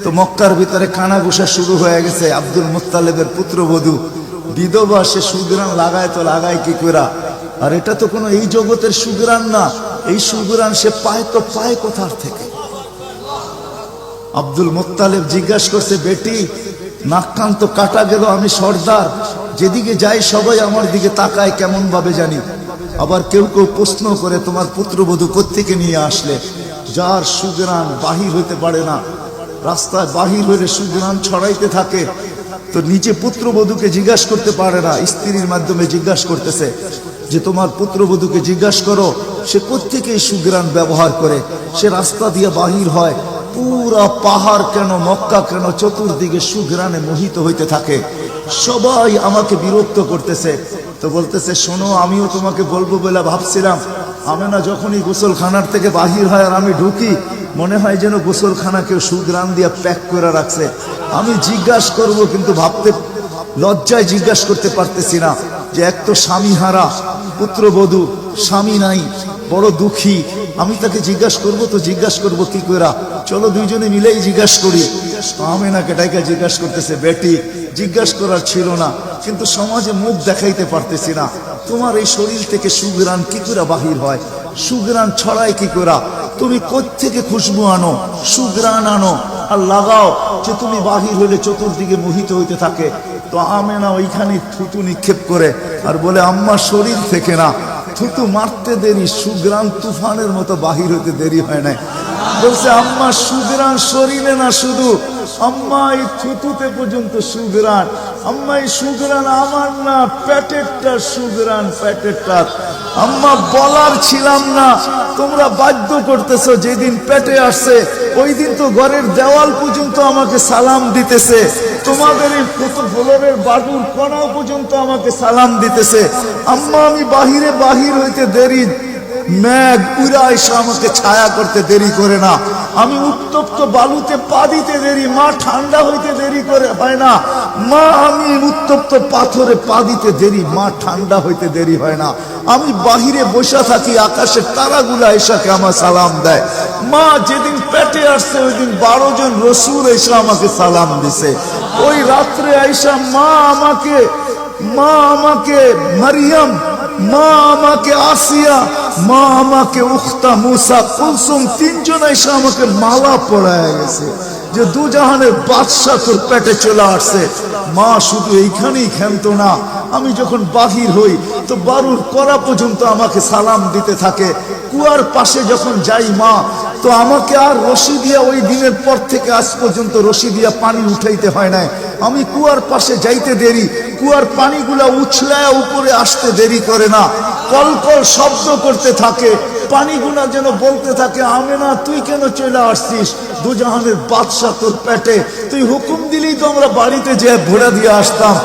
তো মক্কার ভিতরে কানাঘুষা শুরু হয়ে গেছে। আব্দুল মুত্তালিবের পুত্রবধূ বিধবা, সে সুগ্রাণ লাগায় তো লাগায় কি করে? আর এটা তো কোনো এই জগতের সুগ্রাণ না, এই সুগ্রাণ সে পায় তো পায় কোথার থেকে? আব্দুল মুত্তালিব জিজ্ঞাসা করছে, বেটি নাক কান তো কাটা গেল, আমি সর্দার, যেদিকে যাই সবাই আমার দিকে তাকায় কেমন ভাবে জানি। আবার কেউ কেউ প্রশ্ন করে, তোমার পুত্রবধূ কোত্থেকে নিয়ে আসলে? যার সুগ্রাণ বাহির হইতে পারে না, রাস্তায় বাহির হইলে সুগ্রাণ ছড়াইতে থাকে, তো নিচে পুত্রবধূকে জিজ্ঞাসা করতে পারে না, স্ত্রীর মাধ্যমে জিজ্ঞাসা করতেছে যে তোমার পুত্রবধূকে জিজ্ঞাসা করো সে কোত্থেকে এই সুগ্রাণ ব্যবহার করে, সে রাস্তা দিয়ে বাহির হয়, পুরা পাহাড় কেন, মক্কা কেন, চতুর্দিকে সুগ্রাণে মোহিত হইতে থাকে। সবাই আমাকে বিরক্ত করতেছে। তো বলতেছে, শোনো, আমিও তোমাকে বলবো বলে ভাবছিলাম। আমেনা যখনই গোসলখানার থেকে বাহির হয় আর আমি ঢুকি, মনে হয় যেন গোসলখানা কেউ সুগ্রাণ দিয়ে প্যাক করে রাখছে। আমি জিজ্ঞাসা করব, কিন্তু ভাবতে লজ্জায় জিজ্ঞাসা করতে পারতেছি না, যে এক তো স্বামী হারা পুত্রবধূ, স্বামী নাই, বড় দুঃখী, আমি তাকে জিজ্ঞাসা করব, তো জিজ্ঞাসা করব কি করে? চলো দুইজনে মিলেই জিজ্ঞাসা করি। আমেনাকে ডাইকা জিজ্ঞাসা করতেছে, বেটি জিজ্ঞাসা করার ছিল না, কিন্তু সমাজে মুখ দেখাইতে পারতেছি না, তোমার এই শরীর থেকে সুগ্রাণ কি করে বাহির হয়, সুগ্রাণ ছড়ায় কি করে? তুমি কোত্থেকে খুশবু আনো, সুগ্রাণ আনো আর লাগাও, যে তুমি বাহির হলে চতুর্দিকে মোহিত হইতে থাকে। তো আমেনা ওইখানে থুতু নিক্ষেপ করে আর বলে, আম্মা শরীর থেকে না, থুতু মারতে দেরি, সুগ্রাণ তুফানের মতো বাহির হইতে দেরি হয় না। বলছে, আম্মা সুগ্রাণ শরীরে না শুধু, আম্মা এই থুতুতে পর্যন্ত সুগ্রাণ। আম্মা এই সুগ্রাণ আমার না, পেটেরটা সুগ্রাণ, পেটেরটা। আম্মা বলার ছিলাম না, তোমরা বাধ্য করতেছো। যেদিন পেটে আসছে ওই দিন তো ঘরের দেওয়াল পর্যন্ত আমাকে সালাম দিতেছে, তোমাদের এই ফ্লোরের বাটুর কোণাও পর্যন্ত আমাকে সালাম দিতেছে। আম্মা আমি বাহির হইতে দেরি, মেঘ উড়া এসে আমাকে ছায়া করতে দেরি করে না, আমি উত্তপ্ত বালুতে পা দিতে দেরি, মা ঠান্ডা হইতে দেরি করে হয় না, মা আমি উত্তপ্ত পাথরে পা দিতে দেরি, মা ঠান্ডা হইতে দেরি হয় না, আমি বাহিরে বসে থাকি, আকাশের তারাগুলা এসাকে আমার সালাম দেয়। মা যেদিন পেটে আসছে ওই দিন 12 জন রসুল এসে আমাকে সালাম দিছে। ওই রাত্রে আইসা মা আমাকে মারিয়াম, মা আমাকে আসিয়া, মা আমাকে উখতা মুসা কুলসুম, 3 জন এসে আমাকে মালা পরায় গেছে যে দুজাহানের বাদশা তোর পেটে চলে আসছে। মা শুধু এইখানেই ক্ষান্ত না, আমি যখন বাহির হই তো বারুর করা পর্যন্ত আমাকে সালাম দিতে থাকে। কুয়ার পাশে যখন যাই মা, তো আমাকে আর রশি দিয়া, ওই দিনের পর থেকে আজ পর্যন্ত রশি দিয়া পানি উঠাইতে হয় নাই। আমি কুয়ার পাশে যাইতে দেরি, কুয়ার পানিগুলা উছলায় উপরে আসতে দেরি করে না, কলকল শব্দ করতে থাকে, পানিগুলা যেন বলতে থাকে, আমেনা তুই কেন চলে আসছিস, দুজাহানের বাদশা তোর পেটে, তুই হুকুম দিলেই তো আমরা বাড়িতে যেয়ে ভোড়া দিয়ে আসতাম।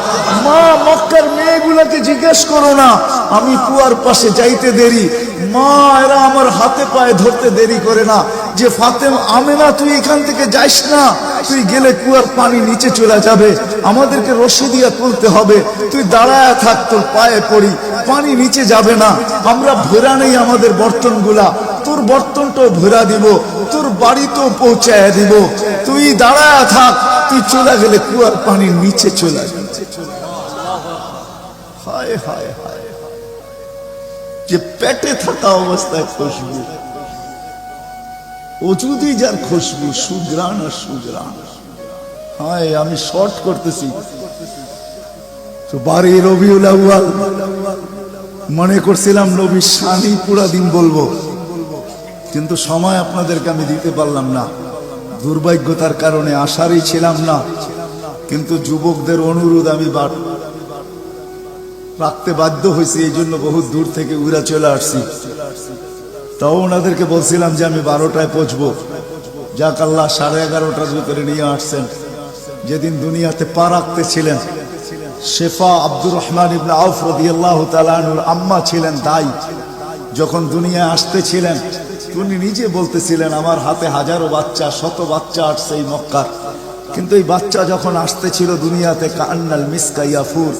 মা মক্কার মেয়েগুলাকে জিজ্ঞেস করো না, আমি কুয়ার পাশে যাইতে দেরি, মা এরা আমার হাতে পায়ে ধরতে দেরি করে না, যে ফাতেমা, আমেনা তুই এখান থেকে যাইস না, তুই গেলে কুয়ার পানি নিচে চলে যাবে, আমাদেরকে রশি দিয়া তুলতে হবে, তুই দাঁড়ায় থাক, তোর পায়ে পড়ি, পানি নিচে যাবে না, আমরা ভরা নেই আমাদের বর্তনগুলা, তোর বর্তনটাও ভরা দিব, তোর বাড়িতেও পৌঁছায় দিব, তুই দাঁড়ায় থাক, তুই চলে গেলে কুয়ার পানি নিচে চলে যাবে। হায় হায় হায়, যে পেটে থাকা অবস্থায় খুশবু, অজুদি যার খুশবু, সুগ্রাণ আর সুগ্রাণ। হায়, আমি শর্ট করতেছি, তো 12 রবিউল আউয়াল মনে করছিলাম নবীর শানই পুরা দিন বলবো, কিন্তু সময় আপনাদেরকে আমি দিতে পারলাম না, দুর্ভাগ্যতার কারণে আসারই ছিলাম না, কিন্তু যুবকদের অনুরোধ আমি রাখতে বাধ্য হয়েছি, এই জন্য বহুত দূর থেকে উড়া চলে আসছি। তাও ওনাদেরকে বলছিলাম যে আমি 12টায় পৌঁছবো, যাক আল্লাহ 11:30টার ভিতরে নিয়ে আসছেন। যেদিন দুনিয়াতে পা রাখতেছিলেন, শেফা আব্দুর রহমান ইবনে আউফ রাদিয়াল্লাহু তাআলা আনহুর আম্মা ছিলেন দাই, যখন দুনিয়ায় আসতেছিলেন তিনি নিজে বলতেছিলেন, আমার হাতে হাজারো বাচ্চা, শত বাচ্চা আসছে এই মক্কার, কিন্তু এই বাচ্চা যখন আসতেছিল দুনিয়াতে, কান্নাল মিসকা ইয়াফুর,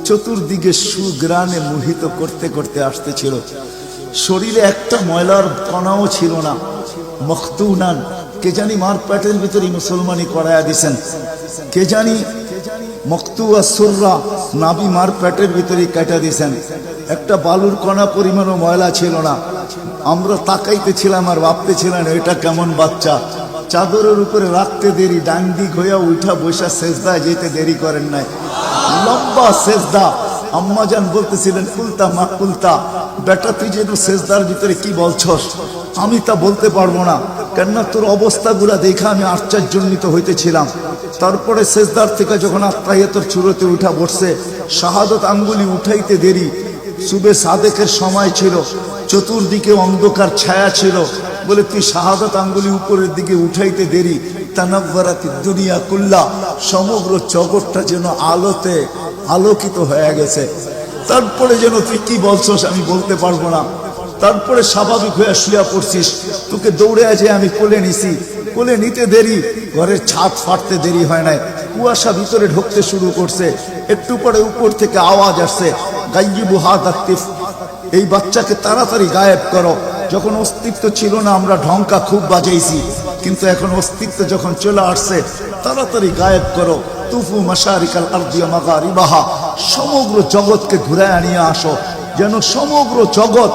চতুর্দিকে সুগ্রাণে মোহিত করতে করতে আসতেছিল, শরীরে একটা ময়লার কণাও ছিল না, মখতুনান, কে জানি মার পেটের ভিতরে মুসলমানি করায়া দিছেন, কে জানি মকতুয়া সুররা নাবি মার পেটের ভিতরে কাটা দিছেন। একটা বালুর কণা পরিমাণও ময়লা ছিল না। আমরা তাকাইতেছিলাম আর ভাবতেছিলাম এটা কেমন বাচ্চা। চাদরের উপরে রাখতে দেরি, ডান দিক হইয়া উঠা বসা সেজদায় যেতে দেরি করেন নাই, লম্বা সেজদা। আম্মাজান বলতেছিলেন কুলতা মা কুলতা, বেটা তুই যেন সেজদার ভিতরে কি বলছস, আমি তা বলতে পারবো না, কেননা তোর অবস্থাগুলা দেখে আমি আশ্চর্যান্বিত হইতেছিলাম। তারপরে সেজদার থেকে যখন আত্মাহিয়াতের চূড়াতে উঠা বসছে, শাহাদত আঙ্গুলি উঠাইতে দেরি। সুবে সাদেকের সময় ছিল, চতুর্দিকে অন্ধকার ছায়া ছিল, বলে তুই শাহাদত আঙ্গুলি উপরের দিকে উঠাইতে দেরি। তানাব্বারাতি দুনিয়া কুল্লা, সমগ্র জগৎটা যেন আলোতে আলোকিত হয়ে গেছে। তারপরে যেন তুই কি বলছস আমি বলতে পারবো না। তারপরে স্বাভাবিক হয়ে শুয়া পড়ছিস, তোকে দৌড়ে যে আমি কোলে নিছি, কোলে নিতে দেরি, ঘরের ছাদ ফাটতে দেরি হয় নাই, কুয়াশা ভিতরে ঢুকতে শুরু করছে। একটু পরে উপর থেকে আওয়াজ আসছে, গাইয়িবু হাদা তিফ, এই বাচ্চাকে তাড়াতাড়ি গায়েব করো। যখন অস্তিত্ব ছিল না আমরা ঢঙ্কা খুব বাজাইছি, কিন্তু এখন অস্তিত্ব যখন চলে আসছে, তাড়াতাড়ি গায়েব করো। তুফু মাশারিকাল আরদি ওয়া মাগারিবাহা, সমগ্র জগৎকে ঘুরায় নিয়ে আসো, যেন সমগ্র জগৎ,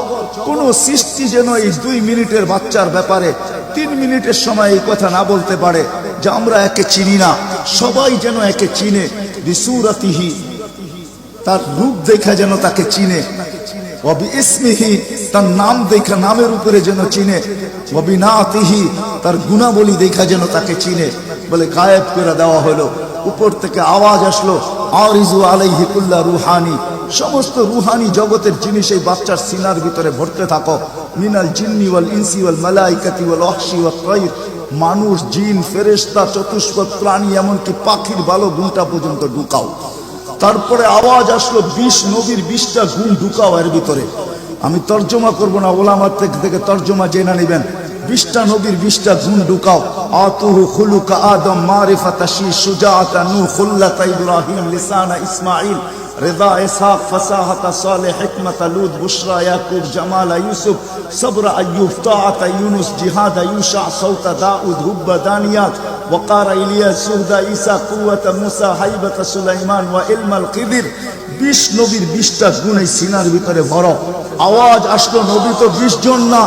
কোন সৃষ্টি যেন এই 2 মিনিটের বাচ্চার ব্যাপারে 3 মিনিটের সময় এই কথা না বলতে পারে যে আমরা একে চিনি না। সবাই যেন একে চিনে, বিসুরাতিহি, তার রূপ দেখা যেন তাকে চিনে, ওয়াবি ইসমিহি, তার নাম দেখা নামের উপরে যেন চিনে, ওয়াবি নাতিহি, তার গুণাবলী দেখা যেন তাকে চিনে। বলে গায়েব করে দেওয়া হলো। উপর থেকে আওয়াজ আসলো, আরিজু আলাইহি কুল্লা রুহানি, সমস্ত রুহানি জগতের জিনিস এই বাচ্চার সিনার ভিতরে ভরতে থাকো। মিনাল জিন্নি ওয়াল ইনসি ওয়াল মালাইকাতি ওয়াল ওয়াহশি ওয়াত তাইর, মানুষ, জিন, ফেরেশতা, চতুষ্পদ প্রাণী, এমনকি পাখির ভালো গুণটা পর্যন্ত ঢুকাও। তারপরে আওয়াজ আসলো 20 নবীর 20টা গুণ ঢুকাও এর ভিতরে। আমি তর্জমা করবো না, ওলামার থেকে তর্জমা জেনে নেবেন। 20টা নবীর 20টা গুণ ঢুকাও। আতুহু খুলুকা আদম, মারিফাতা শী, সুজাআতা নূহ, খুল্লাতা ইব্রাহিম, লিসানা ইসমাঈল, রিদা ইসহাক, ফাসাহাতা সালেহ, হিকমাতা লূত, বুশরা ইয়াকুব, জামালা ইউসুফ, সবরা আইয়ুব, তাআতা ইউনুস, জিহাদা ইউশা, সাউতা দাউদ, হুব্বা দানিয়াত, ওয়াকারা ইলিয়াস, সুহদা ঈসা, কুওয়াতা মুসা, হাইবাতা সুলাইমান, ওয়া ইলমাল খিদির। 20 নবীর 20টা গুণ এই সিনার ভিতরে ভরো। আওয়াজ আসলো, নবী তো 20 জন না,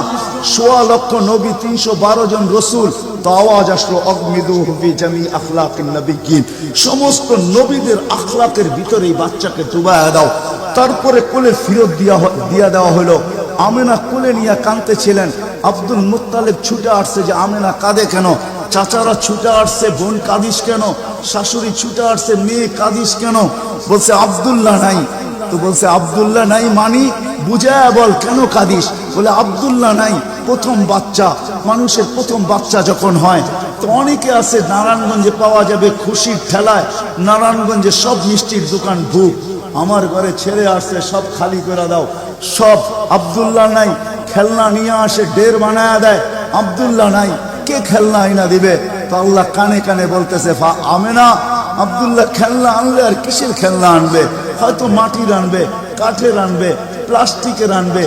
1.25 লক্ষ নবী, 312 জন রসুল। তো আওয়াজ আসলো, অগমিদুহু ফি জামি আখলাকিন নবিয়্যিন, সমস্ত নবীদের আখলাকের ভিতরে এই বাচ্চাকে ডুবায়া দাও। তারপরে কোলে ফিরত দিয়া দেওয়া হলো। আমেনা কোলে নিয়ে কাঁদতেছিলেন। আব্দুল মুত্তালিব ছুটে আসছে যে আমেনা কাঁদে কেন? চাচারা ছুটে আসছে, বোন কাঁদিস কেন? শাশুড়ি ছুটে আসছে, মেয়ে কাঁদিস কেন? বলছে আব্দুল্লাহ নাই। তো বলছে আব্দুল্লাহ নাই মানি বুঝায় বল, কেন কাঁদিস? বলে আব্দুল্লাহ নাই, প্রথম বাচ্চা, মানুষের প্রথম বাচ্চা যখন হয়, তো অনেকে আছে নারায়ণগঞ্জে পাওয়া যাবে খুশির ঠেলায়, নারায়ণগঞ্জে সব মিষ্টির দোকান বুক, আমার ঘরে ছেড়ে আসছে, সব খালি করে দাও। সব আব্দুল্লাহ নাই, খেলনা নিয়ে আসে, ডের বানায় দেয়, আব্দুল্লাহ নাই, কে খেলনা আইনা দিবে? তো আল্লাহ কানে কানে বলতেছে, আমেনা, আব্দুল্লাহ খেলনা আনলে আর কিসের খেলনা আনবে? হয়তো মাটির আনবে, কাঠের আনবে, প্লাস্টিকের আনবে,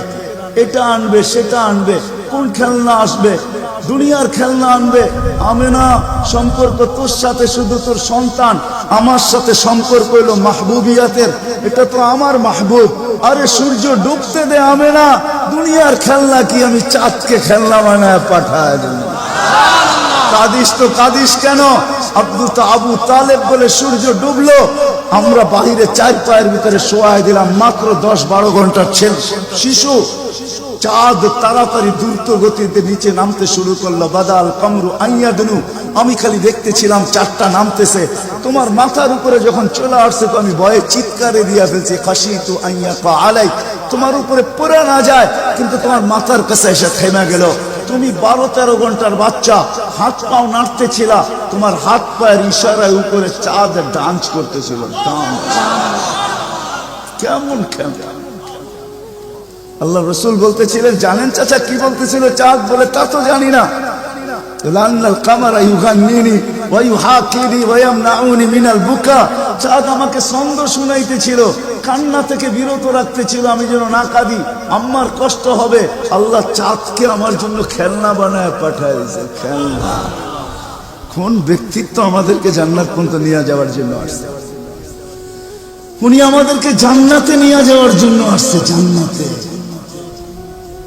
এটা আনবে, সেটা আনবে, কোন খেলনা আসবে? দুনিয়ার খেলনা আনবে। আমেনা, সম্পর্ক তোর সাথে শুধু তোর সন্তান, আমার সাথে সম্পর্ক হইল মাহবুবিয়াতের, এটা তো আমার মাহবুব। আরে সূর্য ডুবতে দে আমেনা, দুনিয়ার খেলনা কি আমি চাঁদকে খেলনা বানায় পাঠায় দেব? কাদিস তো কাদিস কেন? আবু তালেব বলে সূর্য ডুবলো, আমরা বাহিরে 4 পায়ের ভিতরে শোয়াই দিলাম, মাত্র 10-12 ঘন্টার শিশু। চাঁদ তাড়াতাড়ি দ্রুত গতিতে নিচে নামতে শুরু করলো। বাদাল কামরু আইয়াদনু, আমি খালি দেখতেছিলাম চাঁদটা নামতেছে। তোমার মাথার উপরে যখন চলে আসছে তো আমি ভয়ে চিৎকারে দিয়া ফেলছি, খাশিতু আইয়াকা আলাই, তোমার উপরে পড়ে না যায়, কিন্তু তোমার মাথার কাছে এসে থেমে গেল। তুমি 12-13 ঘন্টার বাচ্চা, হাত পাও নাড়তেছিলা, তোমার হাত পায়ের ইশারায় উপরে চাঁদ ডান্স করতেছিল। কেমন কেমন আল্লাহ রসুল বলতেছিলেন, জানেন চাচা কি বলতেছিল চাঁদ? বলে তা তো জানি না। লান্নাল কামারা ইউগান্নিনি ওয়া ইউহাকিনি ওয়া ইয়ামনাউনি মিনাল বুকা। চাঁদ আমাকে ছন্দ শুনাইতেছিল, কান্না থেকে বিরত রাখতেছিল, আমি যেন না কাঁদি, আমার কষ্ট হবে। আল্লাহ চাঁদকে আমার জন্য খেলনা বানায় পাঠাইছে, খেলনা। কোন ব্যক্তিত্ব আমাদেরকে জান্নাত পর্যন্ত নিয়ে যাওয়ার জন্য আসছে? উনি আমাদেরকে জান্নাতে নিয়ে যাওয়ার জন্য আসছে, জান্নাতে।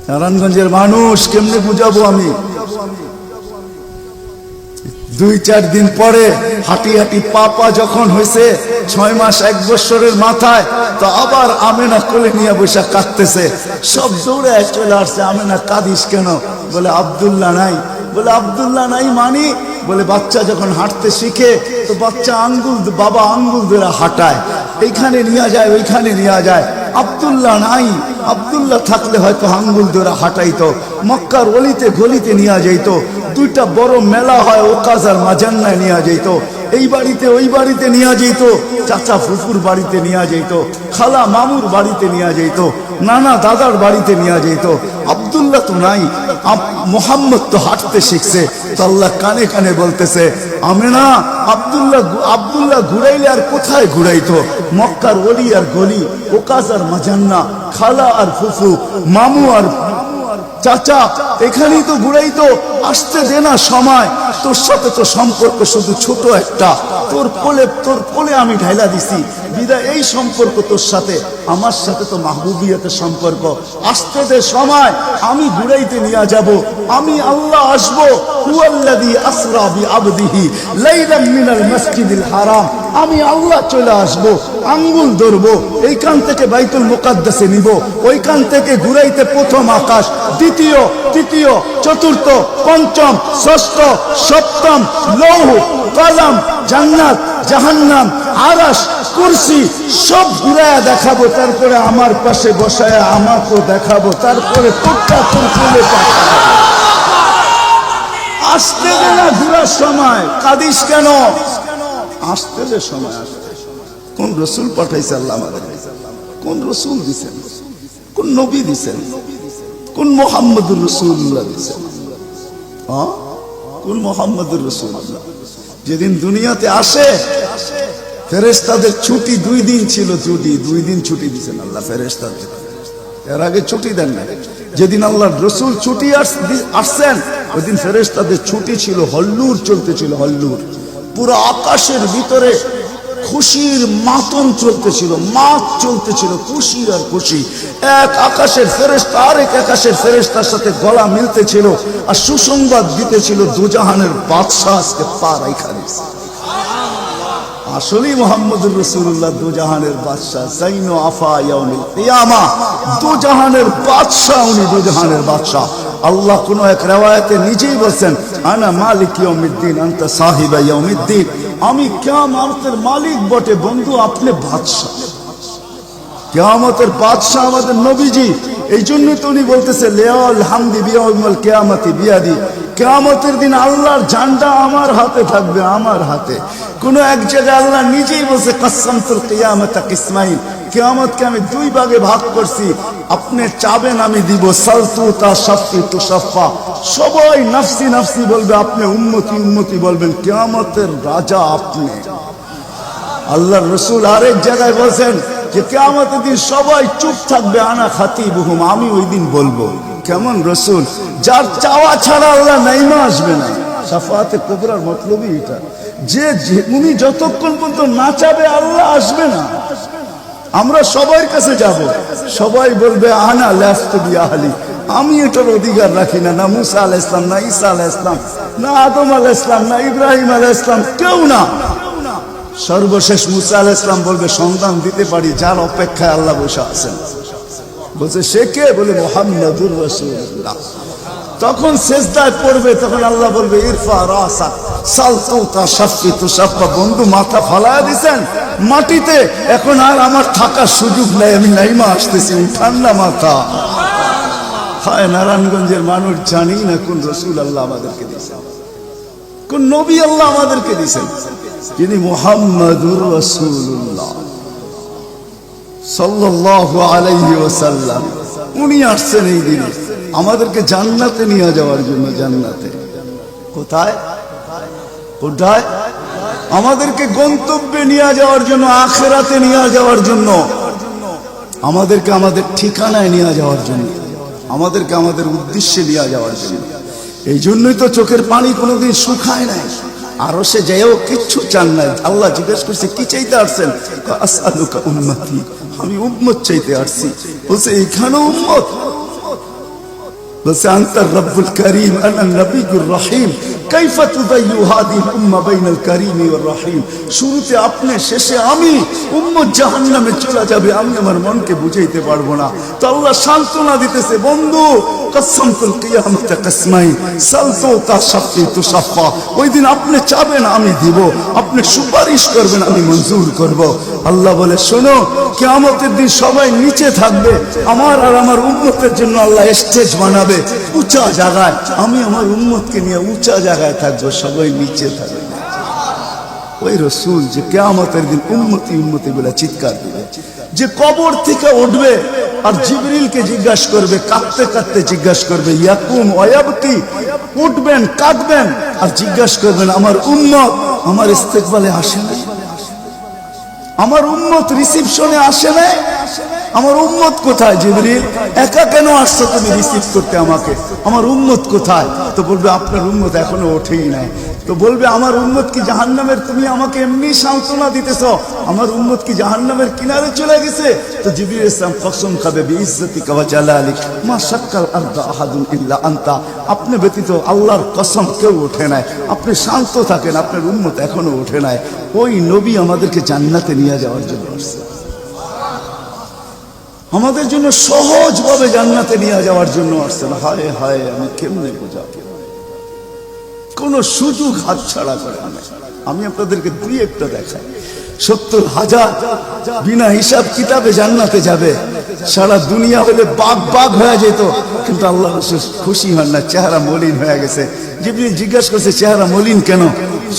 নারায়ণগঞ্জের মানুষ কেমনে বুঝাবো আমি? 2-4 দিন পরে হাঁটি হাঁটি পা যখন হয়েছে 6 মাস 1 বছরের মাথায়, তো আবার আমেনা কোলে নিয়ে বসে কাঁদতেছে। সব দৌড়ে চলে আসছে, আমেনা কাঁদিস কেন? বলে আব্দুল্লাহ নাই। বলে আব্দুল্লাহ নাই মানি? বলে বাচ্চা যখন হাঁটতে শিখে তো বাচ্চা বাবা আঙ্গুল ধরে হাঁটায়, এইখানে নিয়ে যায় ওইখানে নিয়ে যায়। আব্দুল্লাহ নাই, আব্দুল্লাহ থাকলে হয়তো আঙ্গুল ধরে হাঁটাইতো, মক্কার অলিতে গলিতে নিয়ে যাইত, 2টা বড় মেলা হয় ওকাজ আর মাজান্নায় নিয়ে যাইত, এই বাড়িতে ওই বাড়িতে নিয়ে যেত, চাচা ফুফুর বাড়িতে নিয়ে যেত, খালা মামুর বাড়িতে নিয়ে যেত, নানা দাদার বাড়িতে নিয়ে যেত। আব্দুল্লাহ তো নাই, মোহাম্মদ তো হাঁটতে শিখছে। তো আল্লাহ কানে কানে বলতেছে, আমেনা আব্দুল্লাহ ঘুরাইলে আর কোথায় ঘুরাইতো? মক্কার অলি আর গলি, ওকাজ আর মাজান্না, খালা আর ফুফু, মামু আর চাচা, এখানেই তো ঘুরাইতো। আসতে দে না সময়, তোর সাথে তো সম্পর্ক শুধু ছোট একটা, তোর কোলে আমি ঢাইলা দিছি বিদায়। এই সম্পর্ক তোর সাথে, আমার সাথে তো মাহবুবিয়তের সম্পর্ক। আসতে দে সময়, আমি ঘুরাইতে নিয়ে যাব, আমি আল্লাহ আসবো। হুয়াল্লাযী আসরা বিআবদিহি লাইলাম মিনাল মাসজিদিল হারাম, আমি আল্লাহ চলে আসবো, আঙ্গুল ধরবো, এইখান থেকে বাইতুল মুকাদ্দাসে নিব, ওইখান থেকে ঘুরাইতে প্রথম আকাশ, দ্বিতীয়, তৃতীয়, চতুর্থ, পঞ্চম, ষষ্ঠ, সপ্তম, লৌহ কলম, জান্নাত, জাহান্নাম, আরশ, কুরসি সব ঘুরায়া দেখাবো। তারপরে আমার পাশে বসায় আমাকেও দেখাবো, তারপরে তোরটা তোর কোলে পাঠাবো। আসতে দে না ঘুরার সময়, কাঁদিস কেন? আসতে দে সময়। আসতে কোন রসুল পাঠাইছে আল্লাহ আমাদের? কোন রসুল দিছেন? কোন নবী দিছেন? কোন মুহাম্মদুর রাসূলুল্লাহ দিছেন? কোন মুহাম্মদুর রাসূলুল্লাহ? যেদিন দুনিয়াতে আসে ফেরেশতাদের ছুটি 2 দিন ছিল, 2 দিন ছুটি দিছেন আল্লাহ ফেরেশতাদের, এর আগে ছুটি দেন না। যেদিন আল্লাহর রাসূল ছুটি আসছেন ওই দিন ফেরেশতাদের ছুটি ছিল, হল্লুর চলতেছিল, হল্লুর। পুরো আকাশের ভিতরে খুশির মাতম চলতেছিল, মাত চলতেছিল, খুশি আর খুশি। এক আকাশের ফেরেশতা আরেক আকাশের ফেরেশতার সাথে গলা মিলতেছিল আর সুসংবাদ দিতেছিল, দুজাহানের বাদশাহ আজকে পা রাইখা দিয়েছে। আসলেই মুহাম্মদুর রাসূলুল্লাহ দুজাহানের বাদশাহ, জাইনু আফা ইয়াউমিল কিয়ামা, দুজাহানের বাদশাহ, উনি দুজাহানের বাদশাহ। আল্লাহ কোন এক riwayate নিজেই বলেন, আনা মালিক ইয়াউমিদ্দিন আনতা সাহিবা ইয়াউমিদ্দিন, আমি কিয়ামতের মালিক বটে বন্ধু, আপনি বাদশাহ। কিয়ামতের বাদশাহ আমাদের নবীজি। এই জন্য তো উনি বলতেছে লিয়াল হামদি বিয়াউমিল কিয়ামতি বিয়াদি, কিয়ামতের দিন আল্লাহর ঝান্ডা আমার হাতে থাকবে, আমার হাতে। কোন এক জায়গায় আল্লাহ নিজেই বলছে কাসসামতুল কিয়ামাতা কিসমাইন, কিয়ামতকে আমি 2 ভাগে ভাগ করছি, আপনি চাবেন আমি দিব, সালতু তা শাফি তু শাফা, সবাই নফসি নফসি বলবে, আপনি উম্মতি উম্মতি বলবেন, কিয়ামতের রাজা আপনি। আল্লাহর রাসূল আরেক জায়গায় বলেন যে কিয়ামতের দিন সবাই চুপ থাকবে, আনা খাতিবুহুম, আমি ওই দিন বলবো। কেমন রাসূল? যার চাওয়া ছাড়া আল্লাহ নাইমা আসবে না। শাফাআতে কুবরার মতলবই এটা, যে উনি যতক্ষণ পর্যন্ত না চাবে আল্লাহ আসবে না। আমরা সবার কাছে যাব, সবাই বলবে আনা লাস্তু বিআহলি, আমি এটার অধিকার রাখি না। না মুসা আলাইহিস সালাম, না ঈসা আলাইহিস সালাম, না আদম আলাইহিস সালাম, না ইব্রাহিম আলাইহিস সালাম, কেউ না। সর্বশেষ মুসা আলাইহিস সালাম বলবে সন্তান দিতে পারি, যার অপেক্ষায় আল্লাহ বসে আছেন। বলছে সে কে? বলে মুহাম্মদুর রাসূলুল্লাহ। তখন সেজদায় পড়বে, তখন আল্লাহ বলবে ইরফা রাসাক সালতু তা শাফি তু শাফা, বন্ধু মাথা ফালায়া দিছেন মাটিতে, এখন আর আমার থাকার সুযোগ নাই, আমি নাইমা আসতেছি, উঠান না মাথা। হায় নারায়ণগঞ্জের মানুষ জানি না কোন রাসূল আল্লাহ আমাদেরকে দিয়েছেন, কোন নবী আল্লাহ আমাদেরকে দিয়েছেন, যিনি মুহাম্মদুর রাসূলুল্লাহ সাল্লাল্লাহু আলাইহি ওয়াসাল্লাম। উনি আসছেন এই দিনে আমাদেরকে জান্নাতে নিয়ে যাওয়ার জন্য, জান্নাতে। কোথায় কোথায়? আমাদেরকে গন্তব্যে নিয়ে যাওয়ার জন্য, আখিরাতে নিয়ে যাওয়ার জন্য, আমাদেরকে আমাদের ঠিকানায় নিয়ে যাওয়ার জন্য, আমাদেরকে আমাদের উদ্দেশ্যে নিয়ে যাওয়ার জন্য। এই জন্যই তো চোখের পানি কোনোদিন শুকায় নাই। আরো সে যেও কিচ্ছু চান নাই। আল্লাহ জিজ্ঞেস করছে কি চাইতে আসছেন? আসআলুকা উম্মতি, আমি উম্মত চাইতে আসছি। বলছে এখানে উম্মত? বলছে আনতার রব্বুল করিম আনা নবিয়ুর রহিম কাইফা তুদাইয়ু হাদিহিল উম্মাহ বাইনাল করিম ওয়ার রহিম। শুরুতে আপনি, শেষে আমি। উম্মত জাহান্নামে চলে যাবে, আমি আমার মনকে বুঝাইতে পারবো না। তো আল্লাহ সান্ত্বনা দিতেছে, বন্ধু কসমতুল কিয়ামত কসমাই সালতু তাশাফি তুশাফা। ওই দিন আপনি চাবেন আমি দিব, আপনি সুপারিশ করবেন আমি মঞ্জুর করব। আল্লাহ বলে শোনো, কিয়ামতের দিন সবাই নিচে থাকবে, আমার আর আমার উম্মতের জন্য আল্লাহ স্টেজ বানাবে উঁচা জায়গায়। আমি আমার উম্মতকে নিয়ে উঁচা জায়গায় থাকবো, সবাই নিচে থাকবে। ওই রসুল যে কিয়ামতের দিন উম্মতি উম্মতি বলে চিৎকার দিবে, যে কবর থেকে উঠবে আর জিবরিলকে জিজ্ঞাসা করবে, কাঁদতে কাঁদতে জিজ্ঞাসা করবে ইয়াকুম ওয়ায়াবকি, উঠবেন কাঁদবেন আর জিজ্ঞাসা করবেন আমার উম্মত আমার ইস্তেকবালে আসে না, আমার উম্মত রিসিপশনে আসে না, আমার উম্মত কোথায়? জিবরিল একা কেন আসছো তুমি রিসিভ করতে আমাকে? আমার উম্মত কোথায়? তো বলবে আপনার উম্মত এখনো ওঠেই নাই। তো বলবে আমার উম্মত কি জাহান্নামের? তুমি আমাকে এমনি সান্ত্বনা দিতেছো, আমার উম্মত কি জাহান্নামের কিনারে চলে গেছে? তো জিবরিল ইসলাম কসম খাবে বিইজ্জতিকা ওয়া জালালিক মা শাক্কাল আরদা আহাদুন ইল্লা আনতা, আপনি ব্যতীত আল্লাহর কসম কেউ ওঠে নাই। আপনি শান্ত থাকেন, আপনার উম্মত এখনো ওঠে নাই। ওই নবী আমাদেরকে জান্নাতে নিয়ে যাওয়ার জন্য আসছে, আমাদের জন্য সহজভাবে জান্নাতে নিয়ে যাওয়ার জন্য আসছেন। হায় হায়, আমি কেমনে বোঝাবো? কোন সুযোগ হাতছাড়া করে না। আমি আপনাদেরকে দুই একটা দেখাই। 70,000 বিনা হিসাব কিতাবে জান্নাতে যাবে। সারা দুনিয়া হলে বাগ বাগ হয়ে যেত, কিন্তু আল্লাহ রাসূল খুশি হন না, চেহারা মলিন হয়ে গেছে। জিবরিল জিজ্ঞাসা করছে চেহারা মলিন কেন?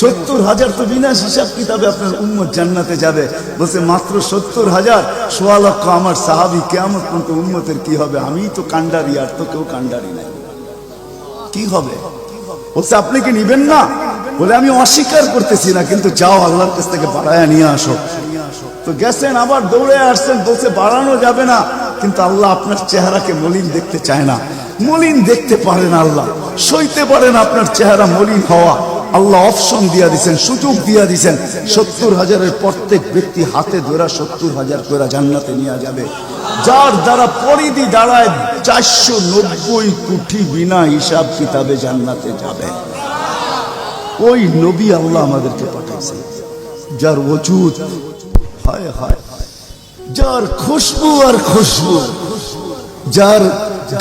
70,000 তো বিনা হিসাব কিতাবে আপনার উম্মত জান্নাতে যাবে। বলছে মাত্র 70,000, 1.25 লক্ষ আমার সাহাবী, কিয়ামত পর্যন্ত উম্মতের কি হবে? আমিই তো কান্ডারি, আর তো কেউ কান্ডারি নাই, কি হবে? বলছে আপনি কি নিবেন না? বলে আমি অস্বীকার করতেছি না, কিন্তু যাও আল্লাহর কাছ থেকে বাড়ায়া নিয়ে আসো। তো গেছেন, আবার দৌড়ে আসছেন, বলছে বাড়ানো যাবে না, কিন্তু আল্লাহ আপনার চেহারাকে মলিন দেখতে চায় না, মলিন দেখতে পারেন আল্লাহ, সইতে পারেন আপনার চেহারা মলিন হওয়া। আল্লাহ অপশন দিয়া দিচ্ছেন, সুযোগ দিয়া দিচ্ছেন। 70,000-এর প্রত্যেক ব্যক্তি হাতে ধরা 70,000 করে জান্নাতে নিয়ে যাবে, যার দ্বারা পরিধি দাঁড়ায় 490 কোটি বিনা হিসাব কিতাবে জান্নাতে যাবে। ওই নবী আল্লাহ আমাদেরকে পাঠাইছে, যার ওজুদ হায় হায়, যার খুশবু আর খুশবু, যার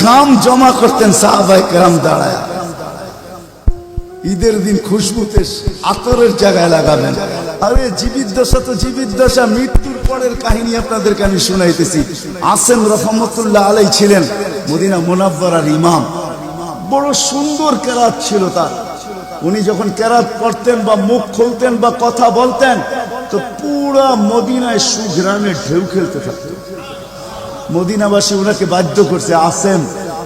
গাম জমা করতেন সাহাবায়ে কেরাম দাঁড়ায়। ঈদের দিন খুশবুতে আতরের জায়গায় লাগাবেন। আরে জীবিত দশা তো জীবিত দশা, মৃত্যুর পরের কাহিনী আপনাদেরকে আমি শুনাইতেছি। আসেম রহমতুল্লাহ আলাই ছিলেন মদিনা মুনাওয়ারার ইমাম, বড় সুন্দর কেরাত ছিল তার। উনি যখন কেরাত পড়তেন বা মুখ খুলতেন বা কথা বলতেন, তো পুরা মদিনায় সুঘ্রাণে ঢেউ খেলতে থাকত। মদিনাবাসী ওনাকে বাধ্য করছে, আসেম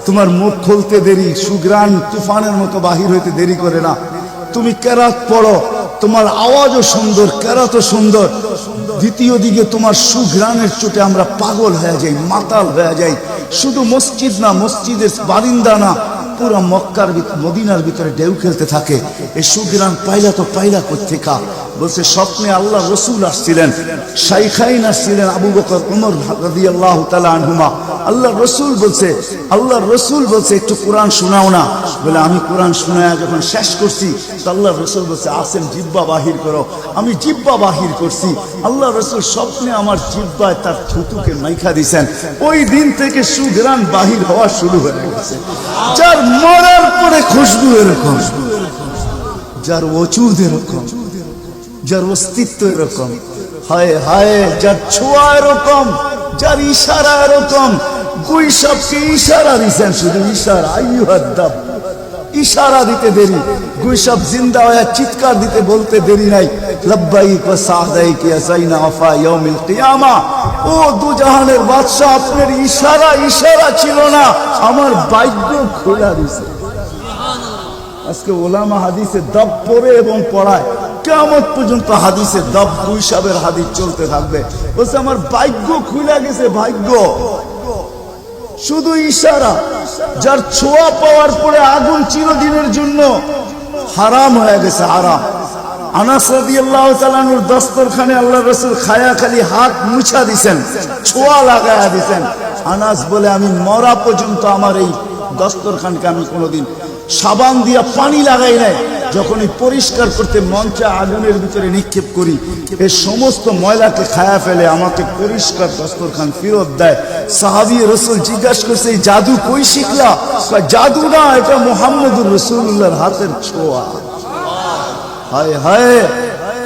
তোমার মুখ খুলতে দেরি, সুঘ্রাণ তুফানের মতো বাহির হইতে দেরি করে না, তুমি কেরাত পড়ো, তোমার আওয়াজও সুন্দর, কেরাতও সুন্দর, দ্বিতীয় দিকে তোমার সুঘ্রাণের চোটে আমরা পাগল হয়ে যাই, মাতাল হয়ে যাই। শুধু মসজিদ না, মসজিদের বারিন্দা না, পুরা মক্কার মদিনার ভিতরে ঢেউ খেলতে থাকে। এই সুঘ্রাণ পাইলা তো পাইলা কোত্থেকা? বলছে স্বপ্নে আল্লাহ রসুল আসছিলেন, শাইখাইন আসছিলেন, আবু বকর ওমর রাদিয়াল্লাহু তাআলা আনহুমা। আল্লাহ রসুল বলছে একটু কোরআন শোনাও না। বলে আমি কোরআন শোনায়া যখন শেষ করছি, তো আল্লাহ রসুল বলছে আসেন জিব্বা বাহির করো। আমি জিব্বা বাহির করছি, আল্লাহ রসুল স্বপ্নে আমার জিব্বায় তার থুতুকে মাইখা দিছেন। ওই দিন থেকে সুঘ্রাণ বাহির হওয়া শুরু হয়ে গেছে। যার মরার পরে খুশবু এরকম, যার ওজুদ এরকম, যার অস্তিত্ব এরকম, হায় হায়, যার ছোঁয়া এরকম, যার ইশারা এরকম। গুইসাবকে ইশারা দিচ্ছেন, শুধু ইশারা, আইয়ুহাদ্দাব, ইশারা দিতে দেরি। গুইসাব জিন্দা হয়ে চিৎকার দিতে বলতে দেরি নাই, লাব্বাইক ওয়া সাদাইক ইয়া সাইনা ওয়াফা ইয়াউমিল কিয়ামা। ও দুজাহানের বাদশা, আপনার ইশারা ছিল না, আমার ভাগ্য খোলা দিছে। আজকে ওলামা হাদিসে দব পড়ে এবং পড়ায়, কিয়ামত পর্যন্ত হাদিসে দব হিসাবের হাদিস চলতে থাকবে। বলছে আমার ভাগ্য খুলে গেছে, ভাগ্য শুধু ইশারা। যার ছোঁয়া পাওয়ার পরে আগুন চিরদিনের জন্য হারাম হয়ে গেছে, হারাম। আনাস রাদিয়াল্লাহু তাআলা আনহুর দস্তরখানে আল্লাহর রাসূল খায়া খালি হাত মুছা দিবেন, ছোঁয়া লাগায়া দিবেন। আনাস বলে আমি মরা পর্যন্ত আমার এই দস্তরখানকে আমি কোনোদিন সাবান দিয়া পানি লাগাই নাই। যখনই পরিষ্কার করতে মঞ্চে আগুনের ভিতরে নিক্ষেপ করি, এই সমস্ত ময়লাকে খায়া ফেলে, আমাকে পরিষ্কার দস্তরখান ফেরত দেয়। সাহাবী রাসূল জিজ্ঞাসা করছে এই জাদু কই শিখলা? জাদু না, এটা মুহাম্মদুর রাসূলুল্লাহর হাতের ছোঁয়া। হায় হায়।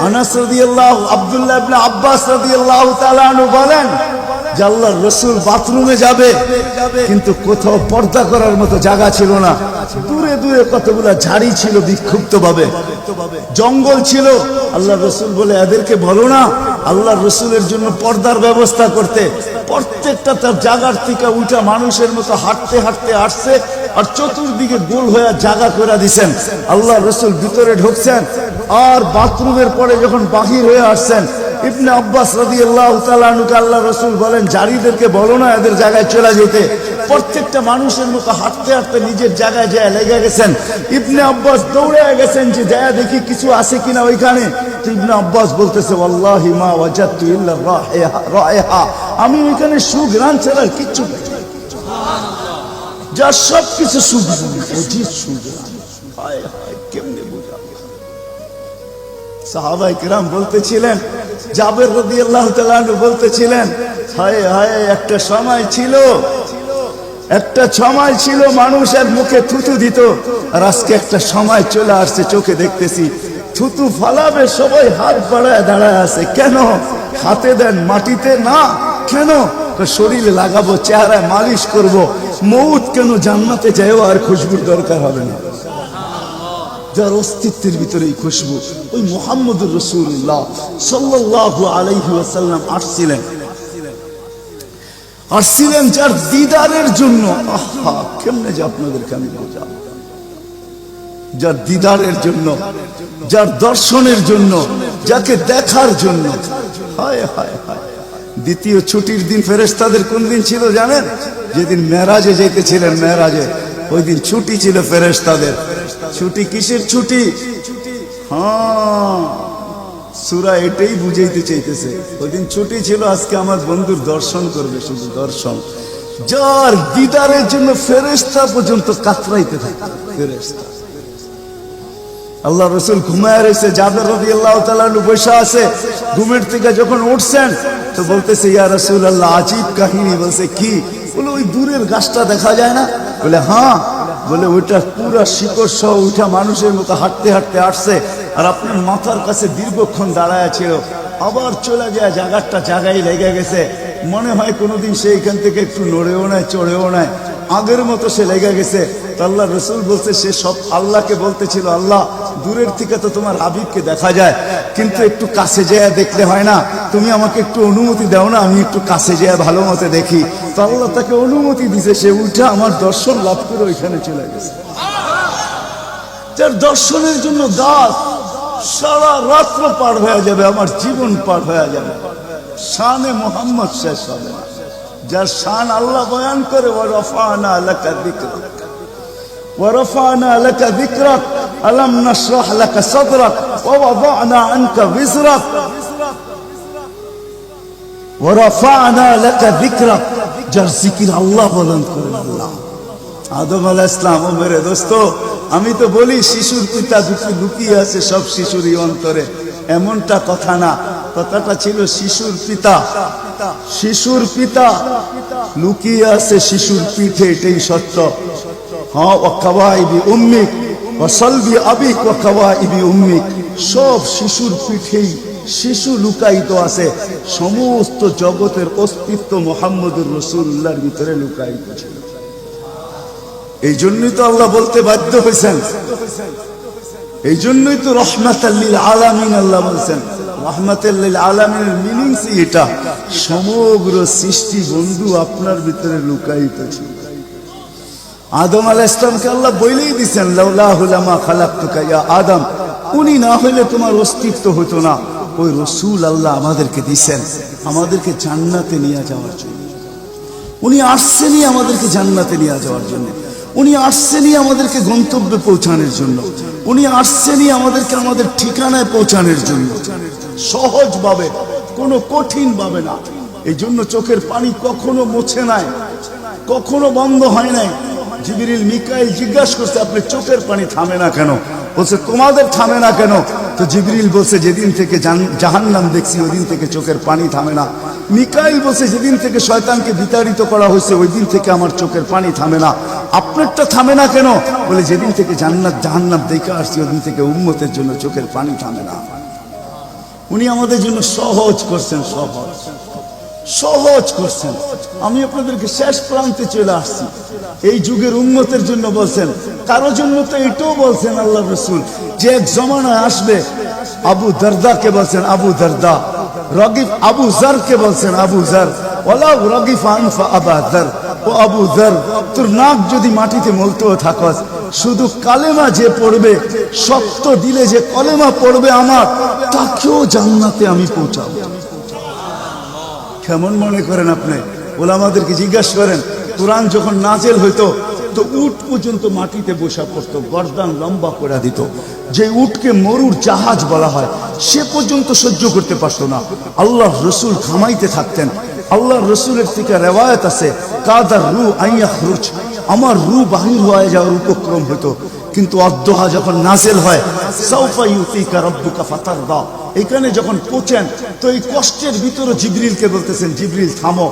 আনাস রাদিয়াল্লাহু, আব্দুল্লাহ ইবনে আব্বাস রাদিয়াল্লাহু তাআলা আনহু বলেন যে আল্লাহর রাসূল বাথরুমে যাবে, কিন্তু কোথাও পর্দা করার মতো জায়গা ছিল না। দূরে দূরে কতগুলা ঝাড়ি ছিল, বিক্ষুব্ধ ভাবে জঙ্গল ছিল। আল্লাহর রাসূল বলে এদেরকে বলো না আল্লাহর রাসূলের জন্য পর্দার ব্যবস্থা করতে। প্রত্যেকটা তার জায়গার থেকে উঠা মানুষের মতো হাঁটতে হাঁটতে আসছে, আর চতুর্দিকে গোল হয়ে জায়গা করে দিছেন। আল্লাহর রাসূল ভিতরে ঢুকছেন, আর বাথরুমের পরে যখন বাহির হয়ে আসছেন, ইবনে আব্বাস রাদিয়াল্লাহু তাআলা আনহুকে আল্লাহর রাসূল বলেন জারিদেরকে বলো না এদের জায়গায় চলে যেতে। প্রত্যেকটা মানুষের মতো হাঁটতে হাঁটতে নিজের জায়গায় যায় লেগে গেছেন। ইবনে আব্বাস দৌড়ে গেছেন যে যায় দেখি কিছু আছে কিনা ওইখানে। তো ইবনে আব্বাস বলতেছে ওয়াল্লাহি মা ওয়াজাদতু ইল্লা রাইহা, আমি ওইখানে সুঘ্রাণ ছাড়া কিচ্ছু পাই না। সুবহানাল্লাহ, যা সব কিছু সুঘ্রাণ, অজিত সুঘ্রাণ। হায় হায়, কেমনে বুঝাবো? সাহাবায়ে কেরাম বলতেছিলেন, জাবের রাদিয়াল্লাহু তাআলা আনহু বলতেছিলেন হায় হায়, একটা সময় ছিল মানুষের মুখে থুতু দিত, আর আজকে একটা সময় চলে আসছে চোখে দেখতেছি থুতু ফালাবে সবাই হাত বাড়ায় দাঁড়ায় আছে। কেন? হাতে দেন মাটিতে না, কেন? শরীরে লাগাবো, চেহারায় মালিশ করব। মউত কেন? জান্নাতে যাইও আর খুশবুর দরকার হবে না। যার অস্তিত্বের ভিতরে এই খুশবু, ওই মুহাম্মদুর রাসূলুল্লাহ সাল্লাল্লাহু আলাইহি ওয়াসাল্লাম আসছিলেন যার দিদারের জন্য। আহা, কেমনে যে আপনাদেরকে আমি বোঝাবো? যার দিদারের জন্য, যার দর্শনের জন্য, যাকে দেখার জন্য। হায় হায় হায়। দ্বিতীয় ছুটির দিন ফেরেশতাদের কোন দিন ছিল জানেন? যেদিন মেরাজে যেতেছিলেন, মেরাজে ওই দিন ছুটি ছিল ফেরেশতাদের। ছুটি কিসের ছুটি? হ্যাঁ, সূরা এটাই বুঝাইতে চাইতেছে। ওই দিন ছুটি ছিল, আজকে আমার বন্ধুর দর্শন করবে, শুধু দর্শন। যার দিদারের জন্য ফেরেশতা পর্যন্ত কাতরাইতে থাকে। ফেরেশতা, আল্লাহ রাসূল ঘুমায় রয়েছে, জাবের রাদিয়াল্লাহু তাআলা আনহু বসে আছে। ঘুমের থেকে যখন উঠছেন তো বলতেছে ইয়া রাসূলুল্লাহ, আজীব কাহিনী। বলছে কি? বলে ওই দূরের গাছটা দেখা যায় না? বলে হ্যাঁ। বলে ওইটা পুরা শিকড় সহ উঠা মানুষের মতো হাঁটতে হাঁটতে আসছে, আর আপনার মাথার কাছে দীর্ঘক্ষণ দাঁড়ায় ছিল, আবার চলে যায় জায়গাটা জায়গায় লেগে গেছে। মনে হয় কোনোদিন সে এখান থেকে একটু নড়েও নাই, চড়েও নাই, আগের মতো সে লেগে গেছে। তো আল্লাহ রাসূল বলছে সে সব আল্লাহকে বলতেছিল, আল্লাহ দূরের থেকে তো তোমার হাবিবকে দেখা যায়, কিন্তু একটু কাছে যেয়ে দেখলে হয় না? তুমি আমাকে একটু অনুমতি দাও না, আমি একটু কাছে যেয়ে ভালো মতো দেখি। তো আল্লাহ তাকে অনুমতি দিছে, সে উঠে আমার দর্শন লাভ করে ওইখানে চলে গেছে। যার দর্শনের জন্য গাছ সারা রাত্র পার হয়ে যাবে, আমার জীবন পার হয়ে যাবে, শানে মুহাম্মদ শেষ হবে না। যার শান আল্লাহ বয়ান করে ওয়ারফানা লাকা যিকরাক, ওয়ারফানা লাকা যিকরাক, আলাম নাশরাহ লাকা সাদরাক, ওয়া ওয়াদানা আনকা বিজরাক, ওয়ারফানা লাকা যিকরাক। যার জিকির আল্লাহ বলেন করে আল্লাহ। আদম আলাইহিস সালাম, ও মেরে দোস্ত, আমি তো বলি শিশুর পিতা লুকিয়ে আছে সব শিশুরই অন্তরে, এমনটা কথা না। কথাটা ছিল শিশুর পিতা, শিশুর পিতা লুকিয়ে আছে শিশুর পিঠে, এটাই সত্য। হ্যাঁ, ওয়া কাওয়াইবি উম্মিক ওয়া সালবি আবিক ওয়া কাওয়াইবি উম্মিক, সব শিশুর পিঠেই শিশু লুকায়িত আছে। সমস্ত জগতের অস্তিত্ব মুহাম্মদুর রাসূলুল্লাহর ভিতরে লুকায়িত ছিল। এই জন্যই তো আল্লাহ বলতে বাধ্য হয়েছেন, এই জন্যই তো রহমাতাল লিল আলামিন আল্লাহ বলছেন। রহমাতাল লিল আলামিনের মিনিংস এটা, সমগ্র সৃষ্টি বন্ধু আপনার ভিতরে লুকায়িত ছিল। আদম আলাইহিস সালামকে আল্লাহ বলেই দিয়েছেন, লাউলাহু লামা খালাকতুকা ইয়া আদম, উনি না হলে তোমার অস্তিত্ব হতো না। ওই রসুল আল্লাহ আমাদেরকে দিয়েছেন আমাদেরকে জান্নাতে নিয়ে যাওয়ার জন্য। উনি আসছেনই আমাদেরকে জান্নাতে নিয়ে যাওয়ার জন্য। উনি আসছেনই আমাদেরকে গন্তব্যে পৌঁছানোর জন্য। উনি আসছেনই আমাদেরকে আমাদের ঠিকানায় পৌঁছানোর জন্য, সহজভাবে, কোনো কঠিন ভাবে না। এই জন্য চোখের পানি কখনো মুছে নাই, কখনো বন্ধ হয় নাই। জিবরিল মিকাইল জিজ্ঞাসা করছে, আপনি চোখের পানি থামে না কেন? বলছে তোমাদের থামে না কেন? তো জিবরিল বলছে, যেদিন থেকে জাহান্নাম দেখছি ওই দিন থেকে চোখের পানি থামে না। মিকাইল বলছে, যেদিন থেকে শয়তানকে বিতাড়িত করা হয়েছে ওই দিন থেকে আমার চোখের পানি থামে না। আপনারটা থামে না কেন? বলে, যেদিন থেকে জান্নাত জাহান্নাম দেখে আসছি ওই দিন থেকে উম্মতের জন্য চোখের পানি থামে না। উনি আমাদের জন্য সহজ করছেন, সহজ করছেন। আমি আপনাদেরকে শেষ প্রান্তে চলে আসছি। এই যুগের উম্মতের জন্য বলছেন, কারো জন্য তো এটাও বলছেন আল্লাহ রসুল যে এক জমানা আসবে। আবু দারদাকে বলছেন আবু দারদা, রগিফ আবু জারকে বলছেন আবু জার, ওয়ালাউ রগিফ আনফা আবা জার। ও আবু জার, তোর নাক যদি মাটিতে মলতেও থাকস, শুধু কালেমা যে পড়বে, শক্ত দিলে যে কলেমা পড়বে আমার, তাকেও জান্নাতে আমি পৌঁছাবো। কেমন মনে করেন আপনি? ওলামাদেরকে জিজ্ঞাসা করেন, কোরআন যখন নাজেল হইতো তো উট পর্যন্ত মাটিতে বসা পড়তো, গর্দান লম্বা করে দিত। যে উটকে মরুর জাহাজ বলা হয় সে পর্যন্ত সহ্য করতে পারতো না। আল্লাহ রসুল থামাইতে থাকতেন। আল্লাহ রসুলের থেকে রেওয়ায়ত আছে, কাদার রু আইয়াখরুজ, আমার রু বাহির হয়ে যাওয়ার উপক্রম হইতো। কিন্তু অদ্দোহা যখন নাজেল হয়, সাউফা ইউতিকা রাব্বুকা ফাতারদা, এখানে যখন পৌঁছেন তো এই কষ্টের ভিতরে জিবরিলকে বলতেছেন, জিবরিল থামো,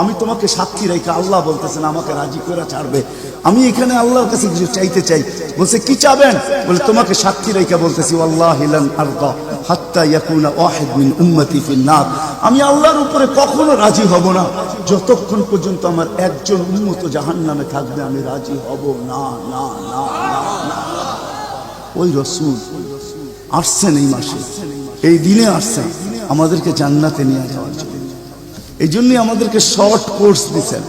আমি তোমাকে সাক্ষী রেখে, আল্লাহ বলতেছেন আমাকে রাজি করে ছাড়বে। আমি এখানে আল্লাহর কাছে কিছু চাইতে চাই। বলছে, কি চাবেন? বলে, তোমাকে সাক্ষী রেখে বলতেছি, ওয়াল্লাহি লান আরদা হাত্তা ইয়াকুনা ওয়াহিদ মিন উম্মতি ফিন নার, আমি আল্লাহর উপরে কখনো রাজি হব না যতক্ষণ পর্যন্ত আমার একজন উম্মত জাহান্নামে থাকবে, আমি রাজি হব না, না, না, না। ওই রসুল আসছেন এই মাসে, এই দিনে আসছেন আমাদেরকে জান্নাতে নিয়ে যাওয়ার জন্য। এই জন্যই আমাদেরকে শর্ট কোর্স দিচ্ছেন।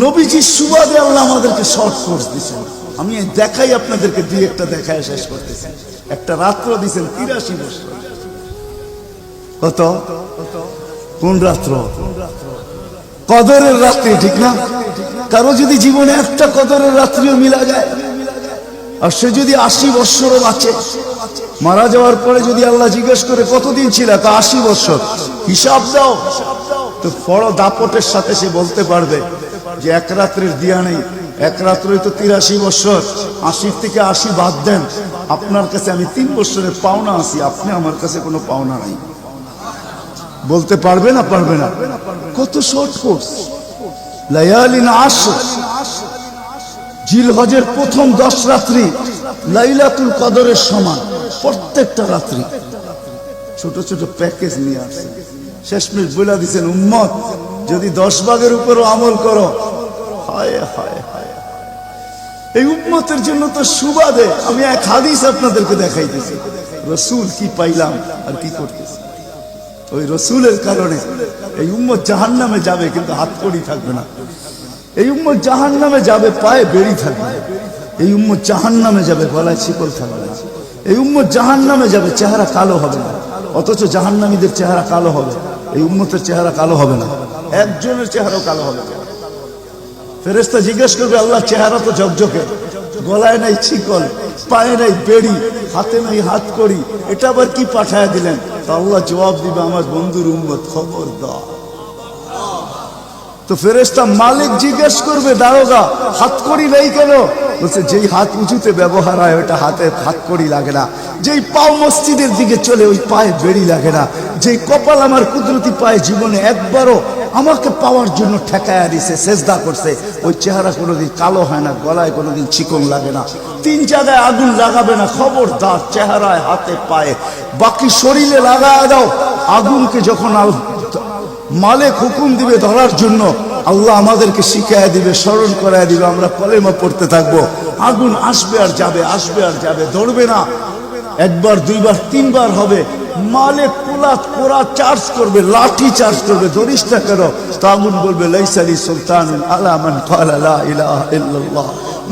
নবীজির সুবাদে আল্লাহ আমাদেরকে শর্ট কোর্স দিচ্ছেন। আমি দেখাই আপনাদেরকে, দুই একটা দেখায় শেষ করতেছি। একটা রাত্র দিচ্ছেন 83 বছর। কত? কোন রাত্র? কদরের রাত্রি, ঠিক না? কারো যদি জীবনে একটা কদরের রাত্রিও মিলা যায়, আর সে যদি 80 বছরও বাঁচে, মারা যাওয়ার পরে যদি আল্লাহ জিজ্ঞেস করে কতদিন ছিল, তা 80 বছর, হিসাব দাও, তো বড় দাপটের সাথে সে বলতে পারবে যে এক রাত্রের দিয়া নেই, এক রাত্রই তো 83 বছর, 80 থেকে 80 বাদ দেন, আপনার কাছে আমি 3 বছরের পাওনা আছি, আপনি আমার কাছে কোনো পাওনা নাই। বলতে পারবে না? পারবে না। কত শর্ট কোর্স। লায়ালিন আশর, জিলহজের প্রথম 10 রাত্রি লাইলাতুল কদরের সমান, প্রত্যেকটা রাত্রি। ছোট ছোট প্যাকেজ নিয়ে আসছেন। শেষমেশ বলে দিচ্ছেন, উম্মত যদি 10 ভাগের উপরও আমল করো, হায় হায় হায়। এই উম্মতের জন্য তো সুবাদে আমি এক হাদিস আপনাদেরকে দেখাইতেছি, রসুল কি পাইলাম আর কি করতেছি। ওই রসুলের কারণে এই উম্মত জাহান্নামে যাবে, কিন্তু হাত কড়ি থাকবে না। এই উম্মত জাহান্নামে যাবে, পায়ে বেড়ি থাকবে। এই উম্মত জাহান্নামে যাবে, গলায় শিকল থাকবে না। এই উম্মত জাহান্নামে যাবে, চেহারা কালো হবে না। অথচ জাহান্নামীদের চেহারা কালো হবে, এই উম্মতের চেহারা কালো হবে না। একজনের চেহারাও কালো হবে না। ফেরেশতা জিজ্ঞেস করবে, আল্লাহ চেহারা তো ঝকঝকে, গলায় নাই শিকল, পায়ে নাই বেড়ি, হাতে নাই হাত কড়ি, এটা আবার কি পাঠায় দিলেন? তা আল্লাহ জবাব দিবে, আমার বন্ধুর উম্মত, খবরদার। তো ফেরেশতা মালিক জিজ্ঞেস করবে, দারোগা হাত কড়ি নেই কেন? বলছে, যেই হাত উঁচুতে ব্যবহার হয় ওটা হাতে হাত কড়ি লাগে না। যেই পাও মসজিদের দিকে চলে ওই পায়ে বেড়ি লাগে না। যেই কপাল আমার কুদরতি পায়ে জীবনে একবারও আমাকে পাওয়ার জন্য ঠেকায়া দিছে, সেজদা করছে, ওই চেহারা কোনোদিন কালো হয় না, গলায় কোনোদিন চিকন লাগে না। 3 জায়গায় আগুন লাগাবে না, খবরদার। চেহারায়, হাতে, পায়ে, বাকি শরীরে লাগায় দাও। আগুনকে যখন মালিক হুকুম দিবে ধরার জন্য, আল্লাহ আমাদেরকে শিখায় দিবে, স্মরণ করায় দিবে, আমরা কলেমা পড়তে থাকবো। আগুন আসবে আর যাবে, আসবে আর যাবে, ধরবে না। একবার দুইবার তিনবার হবে, মালে কোরা চার্জ করবে, লাঠি চার্জ করবে, ধরিসটা কেন? তাগুন বলবে লাইসালি সুলতানুন আলা মান ক্বালা লা ইলাহা ইল্লাল্লাহ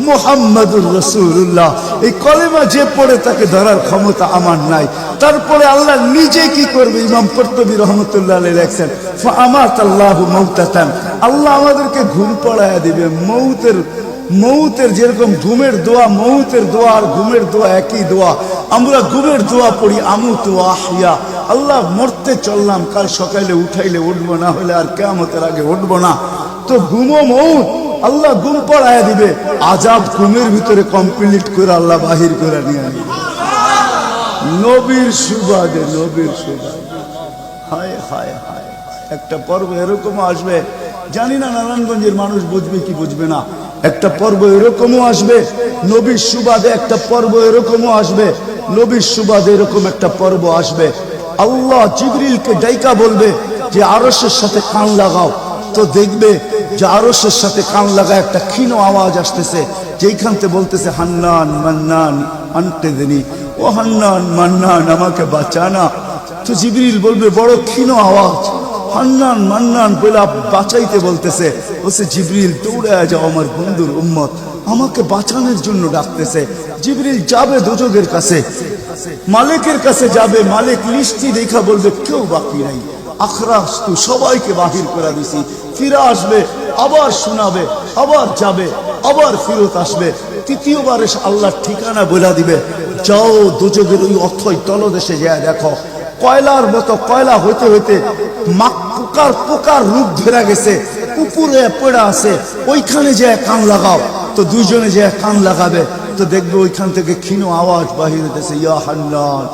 মুহাম্মাদুর রাসূলুল্লাহ। এই কলেমা যে পড়ে তাকে ধরার ক্ষমতা আমার নাই। তারপরে আল্লাহ নিজে কি করবে? ইমাম কুরতুবী রাহমাতুল্লাহ আলাইহি লেখেন ফাআমাতাল্লাহু মাউতাতান, আল্লাহ আমাদেরকে ঘুম পড়ায়া দিবে। মৌতের যেরকম ঘুমের দোয়া, মৌতের দোয়া আর ঘুমের দোয়া একই দোয়া। আমরা ঘুমের দোয়া পড়ি আমুতু আহিয়া, আল্লাহ মরতে চললাম, কাল সকালে উঠাইলে উঠবো, না হলে আর কিয়ামতের আগে উঠবো না। তো ঘুমো মৌত, আল্লাহ ঘুম পড়ায়া দিবে। আজাব ঘুমের ভিতরে কমপ্লিট করে আল্লাহ বাহির করে নিয়ে আনবে নবীর সুবাদে, নবীর সুবাদে। হায় হায় হায়, একটা পর্ব এরকমও আসবে, জানি না নারায়ণগঞ্জের মানুষ বুঝবে কি বুঝবে না। একটা পর্ব এরকমও আসবে নবীর সুবাদে, একটা পর্ব এরকমও আসবে নবীর সুবাদে, এরকম একটা পর্ব আসবে। আল্লাহ জিবরিলকে ডাইকা বলবে যে আরশের সাথে কান লাগাও, তো দেখবে যে আরশের সাথে কান লাগা একটা ক্ষীণ আওয়াজ আসতেছে, যেইখান থেকে বলতেছে হান্নান মান্নান আনতে দেনি, ও হান্নান মান্নান আমাকে বাঁচানা। তো জিবরিল বলবে বড় ক্ষীণ আওয়াজ, হান্নান মান্নান বলে বাঁচাইতে বলতেছে। বলছে জিবরিল দৌড়ায় যাও, আমার বন্ধুর উম্মত আমাকে বাঁচানোর জন্য ডাকতেছে। জিবরিল যাবে দোজখের কাছে, মালিকের কাছে যাবে। মালিক লিস্টি দেখা বলবে কেউ বাকি নাই, আখরাস্তু সবাইকে বাহির করে দিছি। ফিরে আসবে, আবার শোনাবে, আবার যাবে, আবার ফিরত আসবে। তৃতীয়বার এসে আল্লাহর ঠিকানা বলে দিবে, যাও দোজখের ওই অথই তলদেশে যায় দেখো, কয়লার মতো কয়লা হইতে হইতে পোকার রূপ ধরে গেছে, উপরে পড়ে আছে, ওইখানে যে কান লাগাও। তো দুইজনে যে কান লাগাবে, তো দেখবে ওইখান থেকে ক্ষীণ আওয়াজ বাহির হইতেছে, ইয়া হান্নান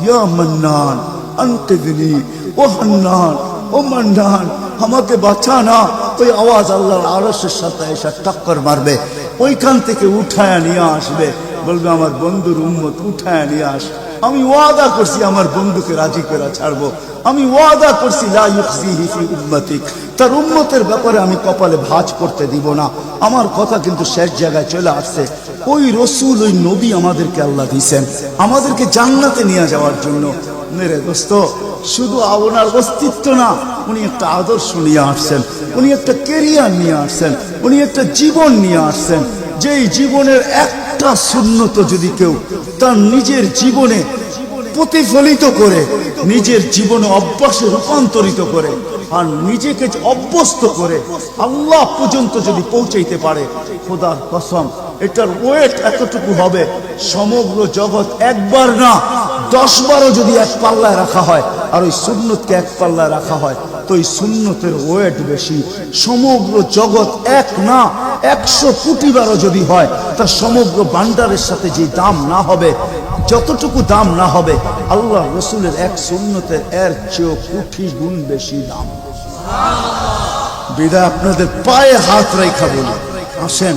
ইয়া মান্নান আনকিদনি, ও হান্নান ও মান্নান আমাকে বাঁচানা। ওই আওয়াজ আল্লাহর আরশের সাথে এসে টক্কর মারবে, ওইখান থেকে উঠায় নিয়ে আসবে। বলবে আমার বন্ধুর উম্মত উঠায় নিয়ে আস, আমি ওয়াদা করছি আমার বন্ধুকে রাজি করে ছাড়বো, আমি ওয়াদা করছি লা ইউখজিহি ফি উম্মতিক, তার উম্মতের ব্যাপারে আমি কপালে ভাঁজ করতে দিব না। আমার কথা কিন্তু শেষ জায়গায় চলে আসছে। ওই রসুল, ওই নবী আমাদেরকে আল্লাহ দিয়েছেন আমাদেরকে জান্নাতে নিয়ে যাওয়ার জন্য। মেরে দোস্ত, শুধু ওনার অস্তিত্ব না, উনি একটা আদর্শ নিয়ে আসছেন, উনি একটা কেরিয়ার নিয়ে আসছেন, উনি একটা জীবন নিয়ে আসছেন। যেই জীবনের একটা সুন্নত যদি কেউ তার নিজের জীবনে প্রতিফলিত করে, নিজের জীবনে অভ্যাসে রূপান্তরিত করে, আর নিজেকে অভ্যস্ত করে আল্লাহ পর্যন্ত যদি পৌঁছাইতে পারে, খোদার কসম এটার ওয়েট এতটুকু হবে, সমগ্র জগৎ একবার না 10 বারও যদি এক পাল্লায় রাখা হয়, আর ওই সুন্নতকে এক পাল্লায় রাখা হয়, তো ওই সুন্নতের ওয়েট বেশি। সমগ্র জগৎ এক না 100 কোটি বারও যদি হয়, তার সমগ্র ভান্ডারের সাথে যে দাম না হবে, যতটুকু দাম না হবে, আল্লাহ রসুলের এক সুন্নতের এর চেয়েও কোটি গুণ বেশি দাম। বিদায় আপনাদের পায়ে হাত রেখা বলি, আসেন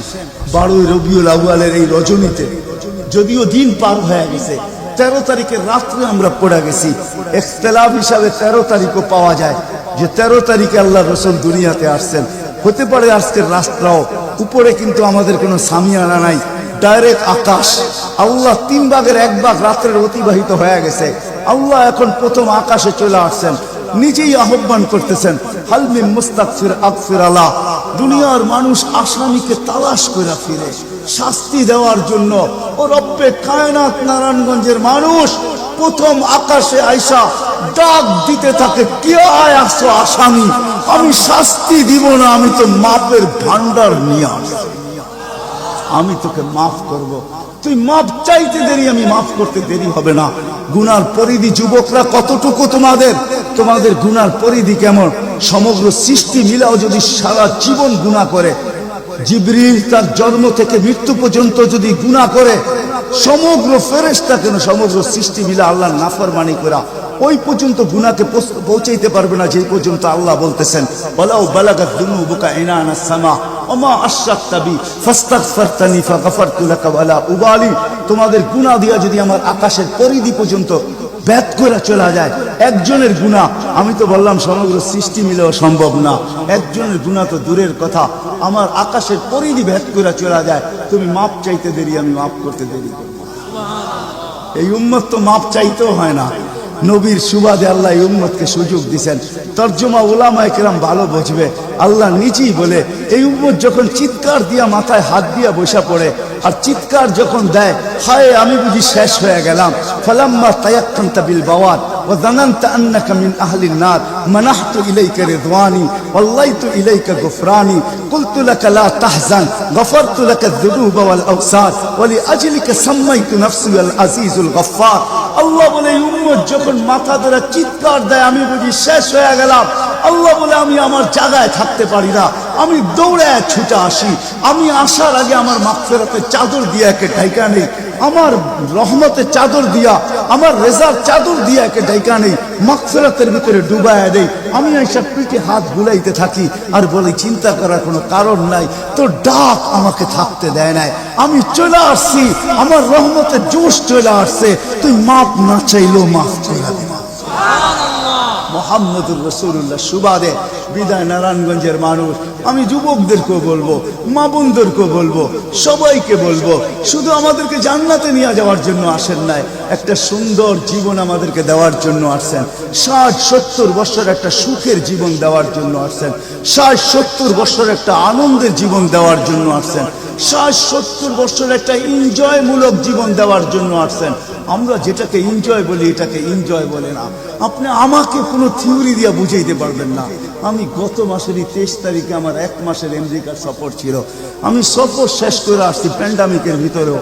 12 রবিউল আউয়ালের এই রজনীতে, যদিও দিন পার হয়ে গেছে, 13 তারিখের রাত্রে আমরা পড়ে গেছি। ইখতিলাফ হিসাবে 13 তারিখও পাওয়া যায় যে 13 তারিখে আল্লাহ রসুল দুনিয়াতে আসছেন। হতে পারে আজকের রাস্তাও উপরে, কিন্তু আমাদের কোনো সামিয়ানা নাই, ডাইরেক্ট আকাশ। আল্লাহ 3 ভাগের 1 ভাগ রাত্রের অতিবাহিত হয়ে গেছে, আল্লাহ এখন প্রথম আকাশে চলে আসছেন, নিজেই আহ্বান করতেছেন, হাল মিন মুস্তাগফির আগফির আলা। দুনিয়ার মানুষ আসামিকে তালাশ করে ফিরে শাস্তি দেওয়ার জন্য, ও রব্বে কায়নাত নারায়ণগঞ্জের মানুষ প্রথম আকাশে আইসা ডাক দিতে থাকে, কে আয় আসো আসামি, আমি শাস্তি দিব না, আমি তো মাপের ভান্ডার নিয়ে আসছি, আমি তোকে মাফ করব। তুই মাপ চাইতে দেরি, আমি মাফ করতে দেরি হবে না। গুনার পরিধি যুবকরা কতটুকু, তোমাদের গুনার পরিধি কেমন? সমগ্র সৃষ্টি মিলাও যদি সারা জীবন গুনাহ করে, জিবরিল তার জন্ম থেকে মৃত্যু পর্যন্ত যদি গুনাহ করে, সমগ্র ফেরেশতা কেন, সমগ্র সৃষ্টি মিলা আল্লাহর নাফরমানি করা ওই পর্যন্ত গুনাহকে পৌঁছাইতে পারবে না, যেই পর্যন্ত আল্লাহ বলতেছেন ওয়ালাউ বালাগাত দুনুবুকা ইনানাস সামা ওমা আশরাকতা বি ফাস্তাগফারতানি ফাগফারতু লাকা ওয়ালা উবালি। তোমাদের গুনাহ দিয়া যদি আমার আকাশের পরিধি পর্যন্ত ব্যাত করে চলা যায়, একজনের গুনাহ, আমি তো বললাম সমগ্র সৃষ্টি মিলেও সম্ভব না, একজনের গুনাহ তো দূরের কথা, আমার আকাশের পরিধি ভেদ করে চলা যায়, তুমি মাপ চাইতে দেরি, আমি মাপ করতে দেরি করব। এই উম্মত তো মাপ চাইতেও হয় না, নবীর সুবাদে আল্লাহ এই উম্মতকে সুযোগ দিয়েছেন। তর্জমা উলামায়ে কেরাম ভালো বুঝবে। আল্লাহ নিজেই বলে এই উম্মত যখন চিৎকার দিয়া মাথায় হাত দিয়া বসা পড়ে আর চিৎকার যখন দেয়, হায় আমি বুঝি শেষ হয়ে গেলাম, ফালাম্মা তায়াক্কানতা বিল বাওয়াত ওয়া যানানতা আন্নাকা মিন আহলিন নার মানাহতু ইলাইকা রিদওয়ানি ওয়াল্লাইতু ইলাইকা গুফরানি কুলতু লাকা লা তাহজান গফারতু লাকা যুনুবা ওয়াল আওসাত ওয়া লিআজলিকা সাম্মাইতু নাফসি আল আজিজুল গফফার। আল্লাহ বলে এই উম্মত যখন মাথা ধরে চিৎকার দেয় আমি বুঝি শেষ হয়ে গেলাম, আল্লাহ বলে আমি আমার জায়গায় থাকতে পারি না, আমি দৌড়ে ছুটে আসি, আমি আসার আগে আমার মাগফিরাতের চাদর দিয়া একে ঢাইকা নেই, আমার রহমতের চাদর দিয়া, আমার রেজার চাদর দিয়া একে ঢাইকা নেই, মাগফিরাতের ভিতরে ডুবায়া দেই। আমি এইসব পিঠে হাত বুলাইতে থাকি আর বলি চিন্তা করার কোনো কারণ নাই, তোর ডাক আমাকে থাকতে দেয় নাই, আমি চলে আসছি, আমার রহমতের জোশ চলে আসছে, তুই মাপ না চাইলেও মাফ করে দিবা। মুহাম্মদুর রাসূলুল্লাহ সুবাদে বিদায় নারায়ণগঞ্জের মানুষ, আমি যুবকদেরকেও বলবো, মা বোনদেরকেও বলবো, সবাইকে বলবো, শুধু আমাদেরকে জান্নাতে নিয়ে যাওয়ার জন্য আসেন নাই, একটা সুন্দর জীবন আমাদেরকে দেওয়ার জন্য আসছেন। 60-70 বছর একটা সুখের জীবন দেওয়ার জন্য আসছেন, 60-70 বছর একটা আনন্দের জীবন দেওয়ার জন্য আসছেন, 60-70 বছর একটা এনজয়মূলক জীবন দেওয়ার জন্য আসছেন। আমরা যেটাকে এনজয় বলি এটাকে এনজয় বলে না। আপনি আমাকে কোনো থিওরি দিয়ে বুঝাইতে পারবেন না। আমি গত মাসেরই 23 তারিখে আমার 1 মাসের আমেরিকার সফর ছিল, আমি সফর শেষ করে আসছি প্যান্ডামিকের ভিতরেও,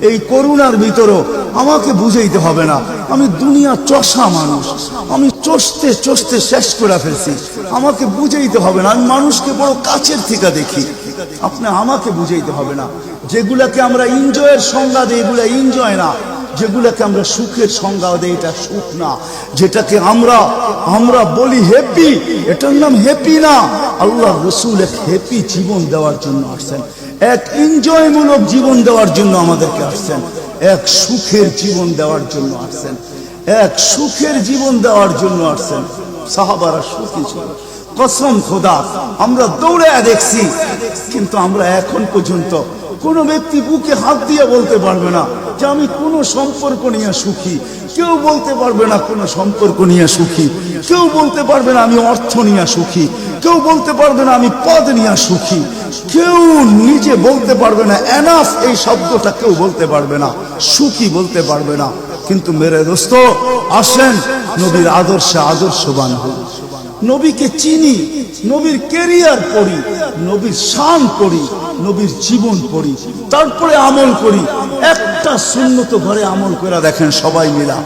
এই করোনার ভিতরেও। আমাকে বুঝাইতে হবে না, আমি দুনিয়া চষা মানুষ, আমি চষতে চষতে শেষ করে ফেলছি, আমাকে বুঝাইতে হবে না, আমি মানুষকে বড় কাছের থেকে দেখি। আপনি আমাকে বুঝাইতে হবে না। যেগুলাকে আমরা এনজয়ের সংজ্ঞা দিই এগুলা এনজয় না, যেগুলাকে আমরা সুখের সংজ্ঞা দেই এটা সুখ না, যেটাকে আমরা বলি হ্যাপি এটার নাম হ্যাপি না। আল্লাহ রাসূল এক হ্যাপি জীবন দেওয়ার জন্য আসছেন, এক এনজয়মূলক জীবন দেওয়ার জন্য আমাদেরকে আসছেন, এক সুখের জীবন দেওয়ার জন্য আসছেন, এক সুখের জীবন দেওয়ার জন্য আসছেন। সাহাবারা সুখী ছিল, কসম খোদা আমরা দৌড়ে দেখছি, কিন্তু আমরা এখন পর্যন্ত কোন ব্যক্তি বুকে হাত দিয়ে বলতে পারবে না যে আমি কোন সম্পর্ক নিয়ে সুখী, কেউ বলতে পারবে না কোন সম্পর্ক নিয়ে সুখী, কেউ বলতে পারবে না আমি অর্থ নিয়ে সুখী, কেউ বলতে পারবে না আমি পদ নিয়ে সুখী, কেউ নিজে বলতে পারবে না এনাফ এই শব্দটা কেউ বলতে পারবে না, সুখী বলতে পারবে না। কিন্তু মেরে দোস্ত আসেন নবীর আদর্শে আদর্শবান হই, নবীকে চিনি, নবীর ক্যারিয়ার পড়ি, নবীর শান পড়ি, নবীর জীবন পড়ি, তারপরে আমল করি। একটা সুন্নত ঘরে আমল করে দেখেন সবাই মিলা,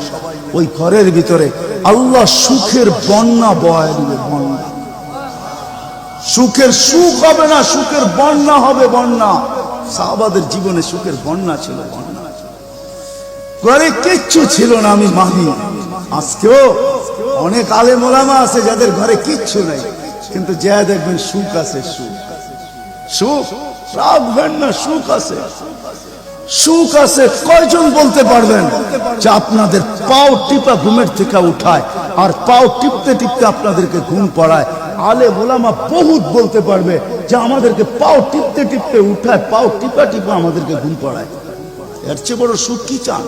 ওই ঘরের ভিতরে আল্লাহ সুখের বন্যা বয় দিবে, বন্যা। সুখের সুখ হবে না, সুখের বন্যা হবে, বন্যা। সাহাবাদের জীবনে সুখের বন্যা ছিল, বন্যা। ঘরে কিচ্ছু ছিল না আমি মানি, আজকেও অনেক আলেম ওলামা আছে যাদের ঘরে কিচ্ছু নাই, কিন্তু যা দেখবেন সুখ আছে, সুখ সুখ রাখবেন না, সুখ আছে, সুখ আছে। কয়জন বলতে পারবেন যে আপনাদের পাও টিপা ঘুমের থেকে উঠায় আর পাও টিপতে টিপতে আপনাদেরকে ঘুম পড়ায়? আলেম ওলামা বহুত বলতে পারবে যে আমাদেরকে পাও টিপতে টিপতে উঠায়, পাও টিপা টিপা আমাদেরকে ঘুম পড়ায়। এর চেয়ে বড় সুখ কি চান?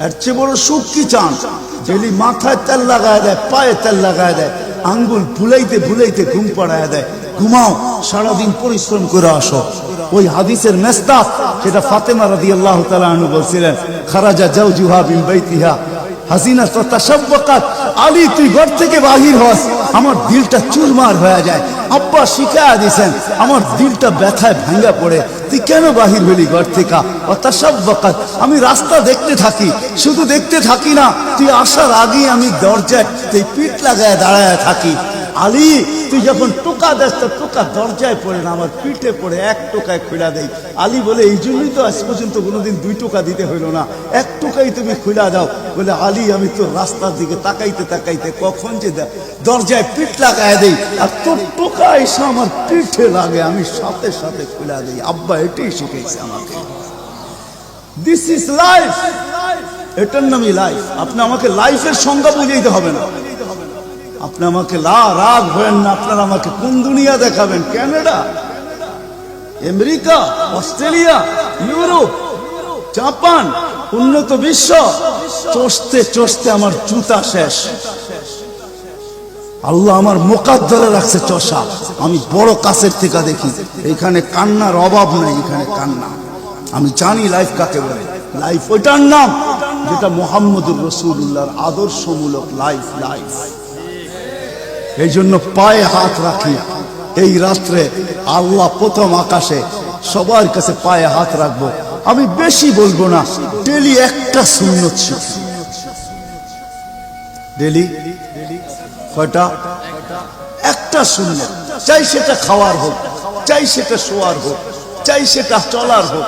এর চেয়ে বড় সুখ কি চান? যেলি মাথায় তেল লাগায় দেয়, পায়ে তেল লাগায় দেয়, আঙ্গুল ভুলাইতে ভুলাইতে ঘুম পড়ায় দেয়। ঘুমাও, সারাদিন পরিশ্রম করে আসো। ওই হাদিসের মেস্তাক যেটা ফাতেমা রাদিয়াল্লাহু তাআলা আনহা বলছিলেন, খারাজা জাওজুহা মিন বাইতিহা হাসিনা তাশাব্বাকাত, আলী তুই ঘর থেকে বাহির হস, আমার দিলটা চুরমার হয়ে যায়। আব্বা শিখায়া দিয়েছেন, আমার দিলটা ব্যথায় ভাঙ্গা পড়ে, তুই কেন বাহির হলি ঘর থেকে? তাশাব্বাকাত, আমি রাস্তা দেখতে থাকি, শুধু দেখতে থাকি না, তুই আসার আগেই আমি দরজায় তুই পিঠ লাগায় দাঁড়ায় থাকি। আলী তুই যখন টোকা দেস তো টোকা দরজায় পড়ে না, আমার পিঠে পড়ে, 1 টোকায় খুলা দেই। আলী বলে এই জন্যই তো আজ পর্যন্ত কোনোদিন 2 টোকা দিতে হইল না, 1 টোকাই তুমি খুলা দাও। বলে আলী আমি তো রাস্তার দিকে তাকাইতে তাকাইতে কখন যে দরজায় পিঠ লাগায় দেই, আর তোর টোকা এসে আমার পিঠে লাগে, আমি সাথে সাথে খুলা দেই। আব্বা এটাই শিখেছে আমাকে। দিস ইজ লাইফ, এটার নামই লাইফ। আপনি আমাকে লাইফের সংজ্ঞা বুঝাইতে হবে না, আপনি আমাকে রাগ হবেন না। আপনারা আমাকে কোন দুনিয়া দেখাবেন? Canada, America, Australia, Europe, Japan, উন্নত বিশ্ব, চষতে চষতে আমার জুতা শেষ। আল্লাহ আমার মোকাদ্দরে রাখছে চষা। আমি বড় কাছের থেকে দেখি, এখানে কান্নার অভাব নাই, এখানে কান্না। আমি জানি লাইফ কাকে বলে। লাইফ ওইটার নাম যেটা মুহাম্মদুর রাসূলুল্লাহর আদর্শমূলক লাইফ। লাইফ এই জন্য পায়ে হাত রাখি। এই রাত্রে আল্লাহ প্রথম আকাশে সবার কাছে পায়ে হাত রাখবো। আমি বেশি বলবো না, ডেলি একটা সুন্নত শিখি। ডেলি কয়টা? একটা সুন্নত। চাই সেটা খাওয়ার হোক, চাই সেটা শোয়ার হোক, চাই সেটা চলার হোক,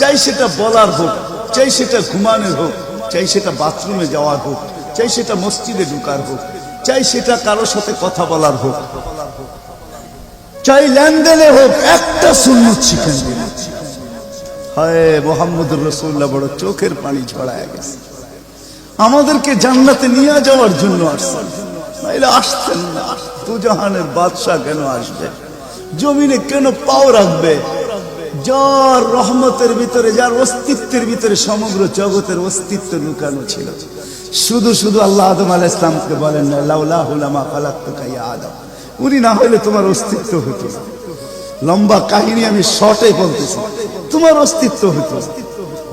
চাই সেটা বলার হোক, চাই সেটা ঘুমানোর হোক, চাই সেটা বাথরুমে যাওয়ার হোক, চাই সেটা মসজিদে ঢুকার হোক, চাই সেটা কারোর সাথে কথা বলার হোক, চাই লেনদেনে হোক, একটা সুন্নত শিখেন। হায় মুহাম্মদুর রাসূলুল্লাহ বড় চোখের পানি ছড়ায় গেছে। আমাদেরকে জান্নাতে নিয়ে যাওয়ার জন্য আসছেন, নাইলে আসতেন না। দুজাহানের বাদশা কেন আসবে? জমিনে কেন পাও রাখবে? যার রহমতের ভিতরে, যার অস্তিত্বের ভিতরে সমগ্র জগতের অস্তিত্ব লুকানো ছিল। শুধু শুধু আল্লাহ আদম আলাইহিস সালামকে বলেন না, লাউলাহু লামা খালাকতুকা ইয়া আদম। উনি না হলে তোমার অস্তিত্ব হতো না। লম্বা কাহিনী আমি শর্টে বলতেছি। তোমার অস্তিত্ব হতো,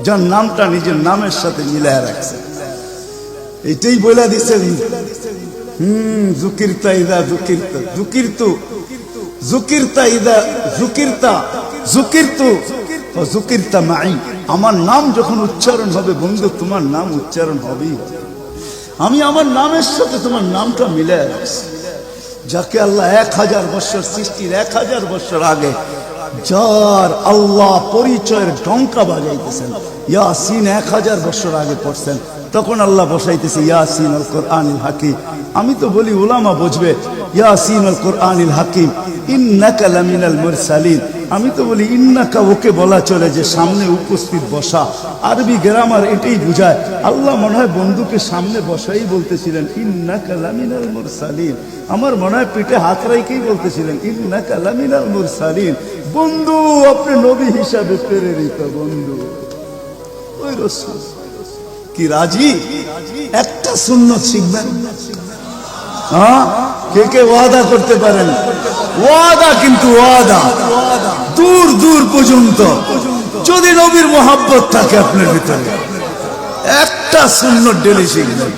যার নামটা নিজের নামের সাথে মিলায় রাখছে। এইটাই বলে দিচ্ছেন, যুকিরতা ইদা যুকিরতা, যুকিরতু যুকিরতা ইদা যুকিরতা, যুকিরতু ও যুকিরতা মাই। আমার নাম যখন উচ্চারণ হবে বন্ধু, তোমার নাম উচ্চারণ হবেই। আমি আমার নামের সাথে তোমার নামটা মিলায় রাখছি। যাকে আল্লাহ 1000 বছর সৃষ্টির 1000 বছর আগে যার আল্লাহ পরিচয়ের ডঙ্কা বাজাইতেছেন, ইয়াসিন 1000 বছর আগে পড়ছেন, তখন আল্লাহ বসাইতেছে ইয়াসিন আল কোরআনিল হাকিম। আমি তো বলি উলামা বুঝবে, ইয়াসিন আল কোরআনিল হাকিম ইন্নাকা লামিনাল মুরসালিন। আমি তো বলি ইন্নাকা ওকে বলা চলে যে সামনে উপস্থিত বসা। আরবি গ্রামার এটাই বুঝায়। আল্লাহ মনে হয় বন্ধুকে সামনে বসাই বলতেছিলেন ইন্নাকা লামিনাল মুরসালিন। আমার মনে হয় পিঠে হাত রাইকেই বলতেছিলেন ইন্নাকা লামিনাল মুরসালিন। বন্ধু আপনি নবী হিসাবে প্রেরিত বন্ধু। ওই রাসূল কি রাজি? একটা সুন্নত শিখবেন। হ্যাঁ, কে কে ওয়াদা করতে পারেন? ওয়াদা, কিন্তু ওয়াদা দূর দূর পর্যন্ত। যদি নবীর মোহাব্বত থাকে আপনার ভিতরে, একটা সুন্নত ডেলি শিখবেন।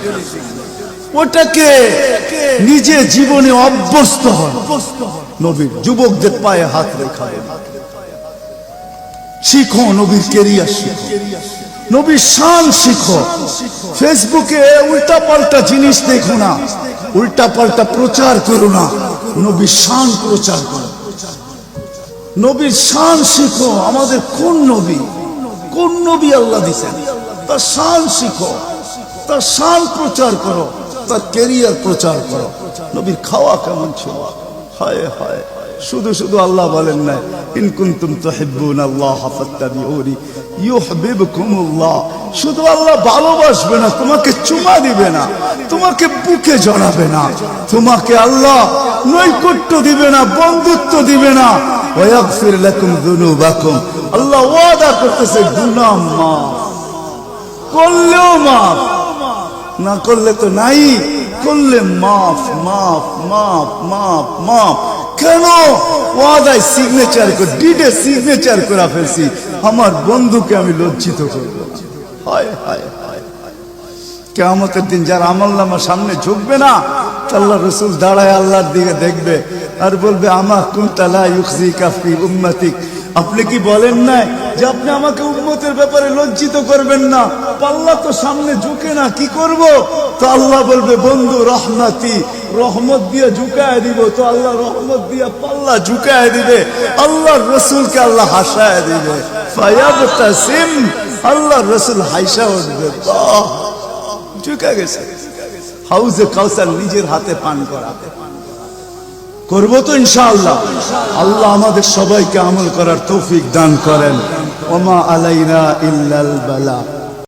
ওটাকে নিজে জীবনে অভ্যস্ত হন। নবীর যুবকদের পায়ে হাত রেখা শিখো, নবীর কেরিয়ার শিখো, নবীর শান শিখো। ফেসবুকে উল্টা পাল্টা জিনিস দেখো না, উল্টা পাল্টা প্রচার করো না, নবীর শান প্রচার করো। নবীর শান শিখো। আমাদের কোন নবী, কোন নবী আল্লাহ দিয়েছেন, তার শান শিখো, তার শান প্রচার করো, তার কেরিয়ার প্রচার করো। নবীর খাওয়া কেমন ছিল? হায় হায়, শুধু শুধু আল্লাহ বলেন না ইন কুনতুম তুহিব্বুনাল্লাহ ফাত্তাবিউনি ইউহিব্বুকুমুল্লাহ। শুধু আল্লাহ ভালোবাসবে না, তোমাকে চুমা দিবে না, তোমাকে বুকে জড়াবে না, তোমাকে আল্লাহ নৈকট্য দিবে না, বন্ধুত্ব দিবে না। ওয়াগফির লাকুম যুনুবাকুম। আল্লাহ ওয়াদা করতেছে গুনাহ মাফ করলেও মাফ, না করলে তো নাই, করলে মাফ মাফ মাফ মাফ মাফ। কেন? ওয়াদায় সিগনেচার করে, ডিডে সিগনেচার করে ফেলছি, আমার বন্ধুকে আমি লজ্জিত করব না। হায় হায় হায়, কিয়ামতের দিন যার আমলনামা সামনে ঝুঁকবে না, আল্লাহ রাসূল দাঁড়ায় আল্লাহর দিকে দেখবে আর বলবে আমা কুনতা লা ইউখজিকা ফি উম্মতিক। আপনি কি বলেন নাই যে আপনি আমাকে উম্মতের ব্যাপারে লজ্জিত করবেন না? পাল্লা তো সামনে ঝুঁকে না, কি করব? তো আল্লাহ বলবে বন্ধু রহমতি, রহমত দিয়ে ঝুঁকায় দিব। তো আল্লাহ রহমত দিয়ে পাল্লা ঝুঁকায় দিবে, আল্লাহর রাসূলকে আল্লাহ হাসায় দিবে। ফায়াবতাসিম, আল্লাহর রাসূল হাসা উঠবে, বাহ ঝুঁকা গেছে। হাউজে কাউসার নিজের হাতে পান করাবে। করবো তো ইনশাআল্লাহ। আল্লাহ আমাদের সবাইকে আমল করার তৌফিক দান করেন। ওমা আলাইনা ইল্লাল বালা।